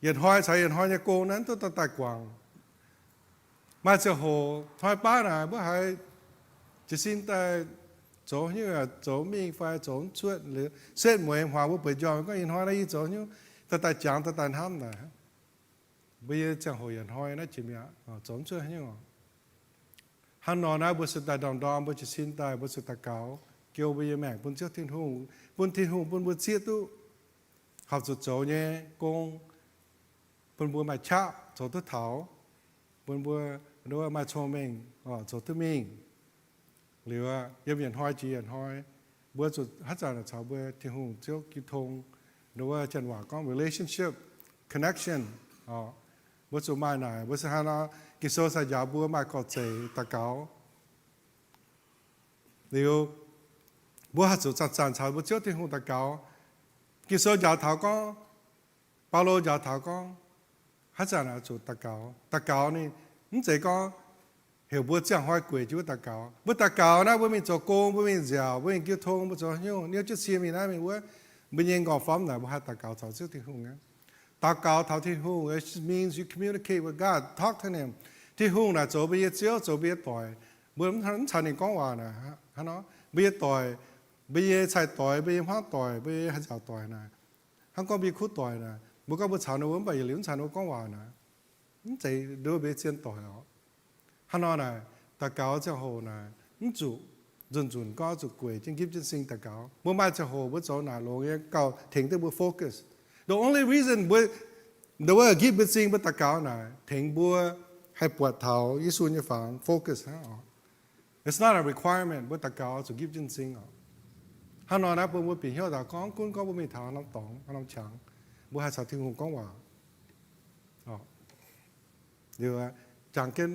ยันหอยใส่ยันหอยเนี่ยโกนั้นตุ๊ตากวางมาจะหูหอยป้าน่ะบัวหายจะสิ้นแต่โจนี่โจมีไฟโจช่วยหรือเส้นหมวยหัวบัวเปิดยอมก็ยันหอยได้โจนี่ตาจางตาห้ามน่ะbây giờ chẳng hồi nhận hỏi nó chỉ miệng giống chưa hay không hắn nói nó bữa sự tài đồng đom bữa chỉ xin tài bữa sự tài cáo kêu bây giờ mẹ bún trước thiên hùng bún bữa chia tu học chút chỗ nhé công bún bữa mà chạ chỗ thứ thảo bún bữa đôi mà cho mình chỗ thứ mình liệu giờ nhận hỏi chỉ nhận hỏi bữa chút hát giả là cháu bữa thiên hùng trước kịp thông đôi chân hòa có relationship connection bữa số mai này bữa số hai nó cái số sai giá bữa mai có chế ta cáo liệu bữa hát số chặt chặt chặt bữa trước thì không ta cáo cái số giá thảo có bao lâu giá thảo có hát giả là số ta cáo này không chỉ có hiểu bữa chẳng hỏi quỷ chứ bữa ta cáo na bữa mình cho công bữa mình dẻo bữa mình kêu thông bữa cho nhiều nếu chút xíu mình nói mình bữa mình nhìn gò phóng này bữa hát ta cáo thảo trước thì không nghe ta cáo thảo thiên hùng it means you communicate with God talk to him thiên hùng là chỗ bây giờ chỗ bây giờ tỏi bữa hắn chăn nên con hòa nè hắn nói bây giờ tỏi bây giờ xài tỏi bây giờ hoa tỏi bây giờ hắn chào tỏi nè hắn có bị khút tỏi nè bữa có bữa chào nó uống bây giờ liếm chào nó con hòa nè hắn chạy đưa bây giờ tỏi đó hắn nói nè ta cáo cho hồ nè hắn chủ dần có chủ quỷ trên kiếp trên sinh ta cáo bữa mai cho hồ bữa chỗ nào luôn cái cầu thỉnh tới bữa focus the only reason the way give bữa sinh bữa ta cáo nè thỉnh bữa hayปวดเท้ายิ่งส่วนยิ่งฝัง focus ฮะit's not a requirement บนตะกาวจะกิบจริงๆฮานอนะบนปีเหี่ยวตะก้องกุ้นก็บนมีเท้าน้ำตองน้ำฉางบนหาสาวทิ้งหงก้องว่าเดี๋ยวจังเกิน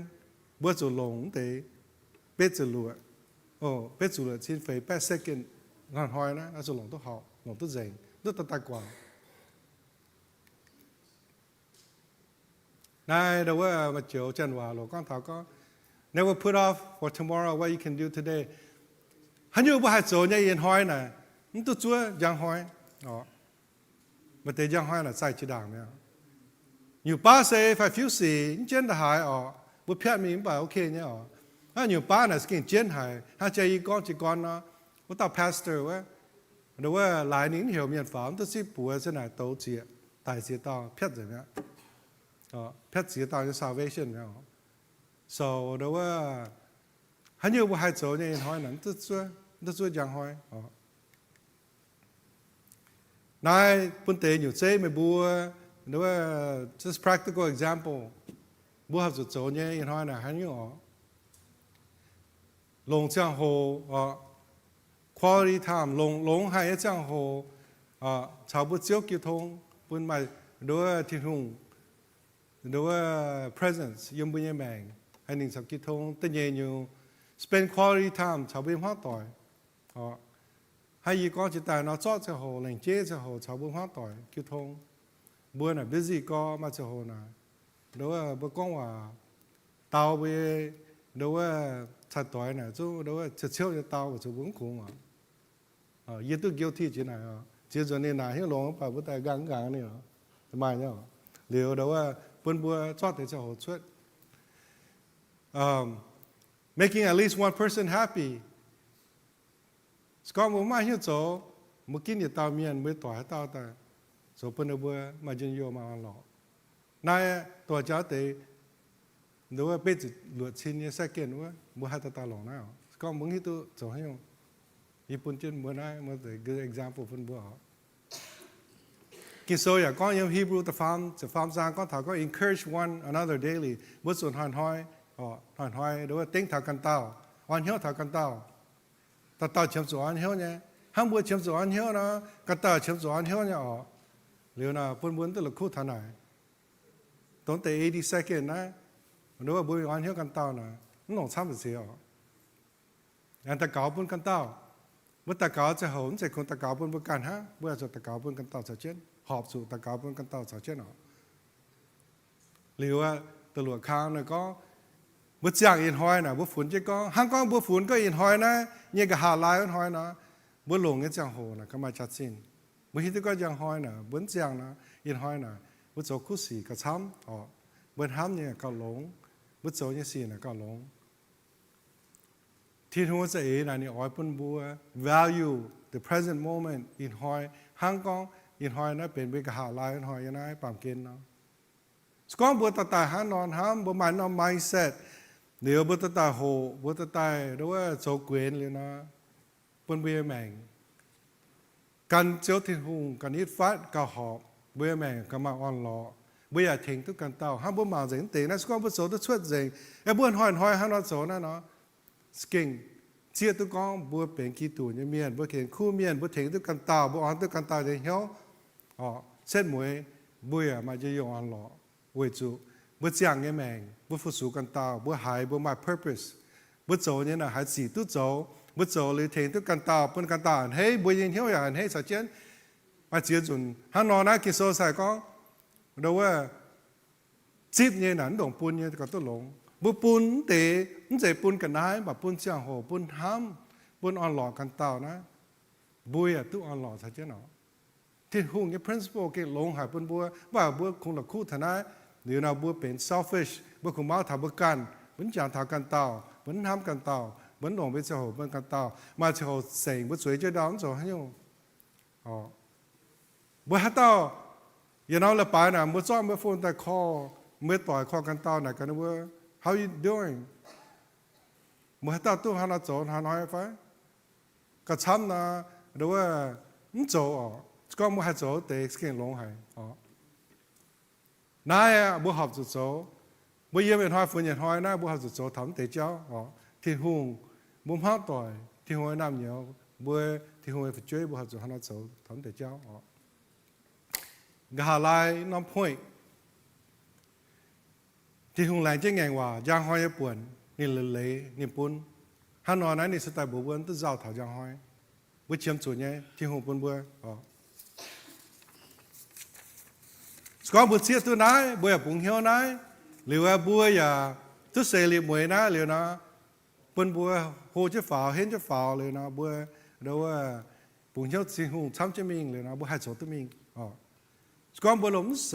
บนจุลงเตะเป็ดจุลัวเป็ดจุลัวชิ้นไฟแปดเซกันงานหอยนะจุลงตัวหอกหลงตัวเจงตัวตะกวางนายเดี๋ยวว่ามาเจียวจันว่าหลวงก้อนเท้าก็ never put off for tomorrow what you can do today ฮันยูบ่ให้โจเนี่ยยันหอยน่ะมันตัวจั่วยังหอยมาเตะยังหอยน่ะใส่จีด่างเนี่ยอยู่ป้าเซ่ไฟฟิวสีเจนหายบุพเพมีบ่โอเคเนี่ยถ้าอยู่ป้าน่ะสกินเจนหายถ้าใจอีก้อนจีก้อนเนาะว่าต่อ pastor ว่าเดี๋ยวว่าหลายนิ้งเหี่ยวเมียนฝามตัวสิปัวเสนอโตเจียตายเสียต่อเพี้ยนเนี่ยเพชรเสียตายจะ salvation เนี่ย so เดี๋ยวว่าฮันยูบ่ให้โจเนี่ยยันหอยนั่นตัวจั่วยังหอยนายปุ่นเตยอยู่เจ้ไม่บัวเดี๋ยวว่า just practical example บัวหับจุดโจเนี่ยยันหอยน่ะฮันยูลงเชียงโฮ quality time ลงให้จังโหชาวบุตรเจ้ากิทงปุ่นมาด้วยที่หุ่งด้วย presence ยมบุญยแมงให้หนึ่งสักกิทงตั้งเย็นอยู่ spend quality time ชาวบุญห้าต่อยให้ยี่ก้อนจิตใจนอจอดจะโหแหล่งเจ๊จะโหชาวบุญห้าต่อยกิทงบัวน่ะ busy ก็มาจะโหน่ะด้วยบุกงว่าเตาไปด้วยชัดต่อยน่ะจู่ด้วยจะเชี่ยวจะเตาจะบุญคงยี่ตัว guilty จีน่ะ接着呢，哪些龙把不带杠杠的哦，怎么样？留的话，本部做的就好出。Making at least one person happy。ก็ผมมาเหี้ยโจมื่อกี้เนี่ยตาเมียนไม่ต่อให้ตาแต่โจเป็นเอาบัวมาจนโยมาหล่อนายตัวเจ้าเตะดูว่าเป็นหลวดชิ้นเนี่ยสักเกณฑ์ว่าบัวให้ตาหลงนะก็มึงที่ตัวโจให้ยงญี่ปุ่นจนบัวได้มาแต่ good example เป็นบัวกินโซอยากก็ยังฮีบรูแต่ฟาร์มจะฟาร์มสร้างก็ถาก็ encourage one another daily บุษส่วนหันห้อยหันห้อยดูว่าติ้งถากันเต้าวันเหี้ยวถากันเต้าแต่เต้าเชื่อมส่วนเหี้ยวเนี่ยห้ามบัวเชื่อมส่วนเหี้ยวนะกันเต้าเชื่อมส่วนเหี้ยวเนี่ยเร็วนะปุ่นตัวละคู่ท่านไหนตั้งแต่80 second นะดูว่าบัววันเหี้ยวกันเต้านะมันหลงช้ำไปเสียอันตะเกาปุ่นกันเต้าเมื่อตะเกาจะโหนจะคนตะเกาปุ่นประกันฮะเมื่อจะตะเกาปุ่นกันเต้าจะเช่นหอบสู่ตะเกาปุ่นกันเต้าจะเช่นหรือว่าตลอดค้างเนี่ยก็บุษจากอินหอยนะบุฝุ่นจะก็ห้างก้อนบุฝุ่นก็อินหอยนะเนี่ยก็หาลายอินหอยนะบุหลงเนี่ยจังโหนะก็มาจัดสินบุหิตก็ยังหอยนะบุญเจียงนะอินหอยนะบุโจคุสีก็ช้ำบุห้ามเนี่ยก็หลงบุโจเนี่ยสีนะก็หลงที่หัวใจนะนี่อ้อยปุ่นบัว value the present moment อินหอยห้างก้อนอินหอยนะเป็นไปก็หาลายอินหอยนะปามเกณฑ์เนาะสก้อนบัวตาหานอนห้ามบัวมันเอา mindsetเดี๋ยวบัวตาโหบัวตาหรือว่าโจเกวนเลยนะปุ่นเบียแมงกันเจ้าทิ้งหุงกันนิดฟัดก็หอบเบียแมงก็มาอ่อนล้อเบียทิ้งทุกกันเต้าห้ามบัวมาเสียงเตะนะสก้อนบัวโจตัวช่วยเสียงไอ้บัวหอยห้ามนอนโจนะเนาะสกิ้งเชี่ยตุกองบัวเป็นกี่ตัวเนี่ยเมียนบัวเขียนคู่เมียนบัวทิ้งทุกกันเต้าบัวอ่อนทุกกันเต้าจะเหี่ยวเส้นมวยบัวมาจะยองอ่อนล้อเวจูบัวเจียงเนี่ยแมงบัวฟูสูกันเต้าบัวหายบัวมา purpose บัวโจเนี่ยนะหายสีตุ้โจบัวโจเลยทิ้งทุกกันเต้าปนกันเต้าเฮ้ยบัวยิงเหี่ยวอย่างเฮ้ยสัจเจนมาเจียจุนฮันนอนนะกิโซใส่ก็ดูว่าจีบเนี่ยหนันดงปุ่นเนี่ยก็ต้องหลงบุปุ่นเตะมันจะปุ่นกันได้แบบปุ่นเชียงโหปุ่นห้ามปุ่นอ่อนหล่อกันเต่านะบุยตู้อ่อนหล่อใช่ไหมที่หุ่งเนี่ย principle เกี่ยหลงหายปุ่นบัวว่าบัวคงหลักคู่ฐานะหรือเราบัวเป็น selfish บัวคงมาทำบุกันเหมือนจางทำกันเต่าเหมือนห้ามกันเต่าเหมือนหลงไปเจ้าโหเป็นกันเต่ามาเจ้าโหเสียงบัวสวยเจ้าดาวจะให้ยังบัวฮัตเต่าอย่างนั้นละไปนะบัวจ้องบัวฟูนแต่คอเมื่อต่อยคอกันเต่าหนักกันบัวHow you doing? เมื่อตาตู้หาเราโจหาน้อยไปก็ช้ำนะหรือว่าโจก็ไม่ให้โจแต่สกินลงให้นายบัวหอบจุดโจบัวเยี่ยมเป็นหอยฝุ่นอย่างหอยนะบัวหอบจุดโจทำแต่เจ้าที่หุ่งบัวห้าต่อยที่หุ่งน้ำเหนียวบัวที่หุ่งไปช่วยบัวหอบจุดหาเราโจทำแต่เจ้ากหาลายน้ำพ่อยที่หุ่งแรงเจ๊งไงว่ายางหอยป่วนนี่เลยนี่ปุ่นฮันนอนนั้นนี่สไตล์บัวตัวเจ้าถายางหอยบัวเชื่อมจุดเนี่ยที่หุ่งปุ่นบัวสกอบัวเสียตัวไหนบัวอย่าปุ่งเหี้ยวไหนหรือว่าบัวอย่าทุเสรีมวยนะหรือนะปุ่นบัวโหจะฝ่าเห็นจะฝ่าเลยนะบัวหรือว่าปุ่งเหี้ยวสิหุ่งช้ำจะมิงเลยนะบัวให้โสตัวมิงสกอบัวหลงเส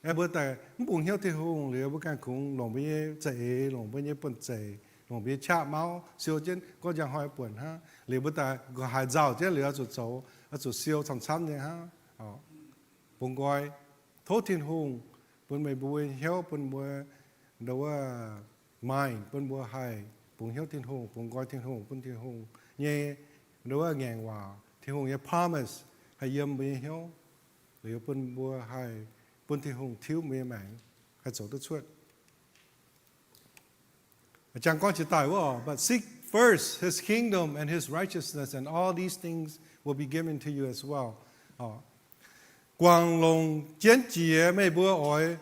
ไอ้บัวแต่ปุ่งเหี้ยวที่หุ่งหรือบัวการคงหลงไปเย่ใจหลงไปเย่ปนใจหลงไปชาเมาเสียวเจนก็ยังหอยป่วนฮะหรือบัวแต่ก็หายเจ้าเจนหรือจุดโจจุดเสียวช้ำๆเนี่ยฮะปุ่งก้อยโทษทิ้งหุ่งปุ่นไม่บัวเหี้ยวปุ่นบัวเดี๋ยวว่าไม่ปุ่นบัวให้ปุ่งเหี้ยวทิ้งหุ่งปุ่งก้อยทิ้งหุ่งปุ่นทิ้งหุ่งเนี่ยเดี๋ยวว่าแงงว่าทิ้งหุ่งเนี่ย promise ให้เยี่ยมไปเหี้ยวหรือปุ่นบัวให้ปุ่นที่หงทิ้วเมียแมงให้โจตัวช่วยอาจารย์ก็จะตายว่า but seek first His kingdom and His righteousness, and all these things will be given to you as well. Quang long chiến chia mấy bữa ỏi,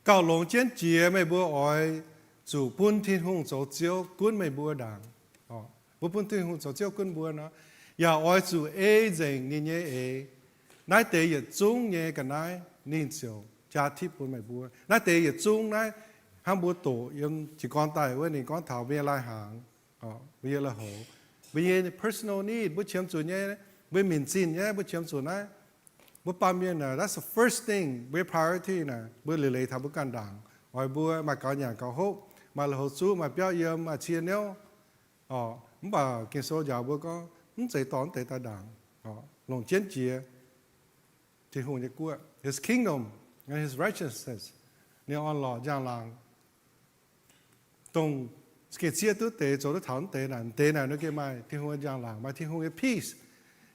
cao long chiến chia mấy bữa ỏi, chủ bún thiên hùng chỗ chiếu cuốn mấy bữa đảng. Bữa bún thiên hùng chỗ chiếu cuốn bữa nó, ya ỏi chủ dành như nhé nãy tế yết trung nhé cái nãy nín chiều, cha thiếp bữa mấy bữa, nãy tế yết trung nãy ham bữa tổ yếm chỉ con tài với nín con thảo bia lai hàng, bây giờ là hồ, bây giờ personal need bữa chiếm chủ nhé, bữa mình xin nhé bữa chiếm chủ nãy. Bữa ba miền là that's the first thing, bữa priority là bữa lì lì thảo bữa can đảng, rồi bữa mà có nhà có hộp, mà là hộp số mà biểu yếm mà chia nhau, bảo kinh số giàu bữa có, dạy toán dạy ta đảng, lòng chiến chia, thì hùng như của His kingdom and His righteousness, nếu ăn lò giang làng, tông cái chia tứ tế chỗ đó thảo tế này nó kia mai thì hùng giang làng, mai thì hùng peace,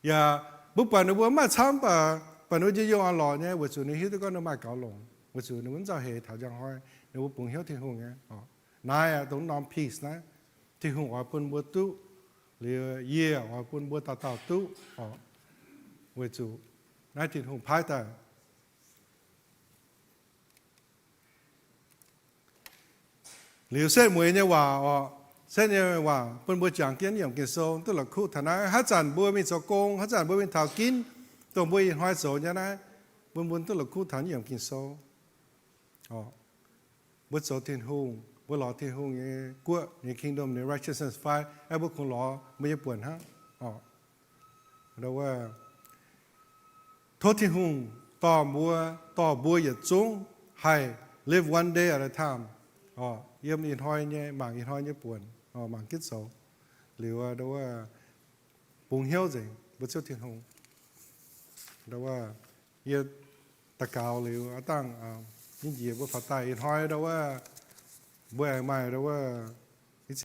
ya bữa bà nó bữa mà chăm bà nó chỉ dùng ăn lò nhé, vừa chủ nó hiểu được con nó mà cáo lồng, vừa chủ nó muốn giao hệ thảo giang hoa, nếu bữa hiểu thì hùng nhé, nãy tông non peace nãy, thì hùng ở bên bữa tu, liền ở bên bữa tao tu, vừa chủ, nãy thì hùng phái ta, liệu sẽ mùi như hòa, sẽ như hòa, bên bữa chẳng kiến nghiệm kiến sâu, tức là khu thằng ấy hát chẳng bữa mình cho công, hát chẳng bữa mình thảo kín, tổng bữa in hoa sổ như này, bên tức là khu thằng nghiệm kiến sâu, bữa số thiên hùng, bữa lọ thiên hùng như của như kingdom như righteousness fight, ai bữa không lọ mới buồn ha, đâu à, thốt thiên hùng tỏ bùa yết trung, hay live one day at a time, yếm in hoi nhé, mảng in hoi nhé buồn, mảng kết xấu, liệu đâu à, bùng hiếu gì, bữa trước thiên hùng, đâu à, yết ta cao liệu tăng, những gì bữa phát tài in hoi đâu à, bữa ai mai đâu à.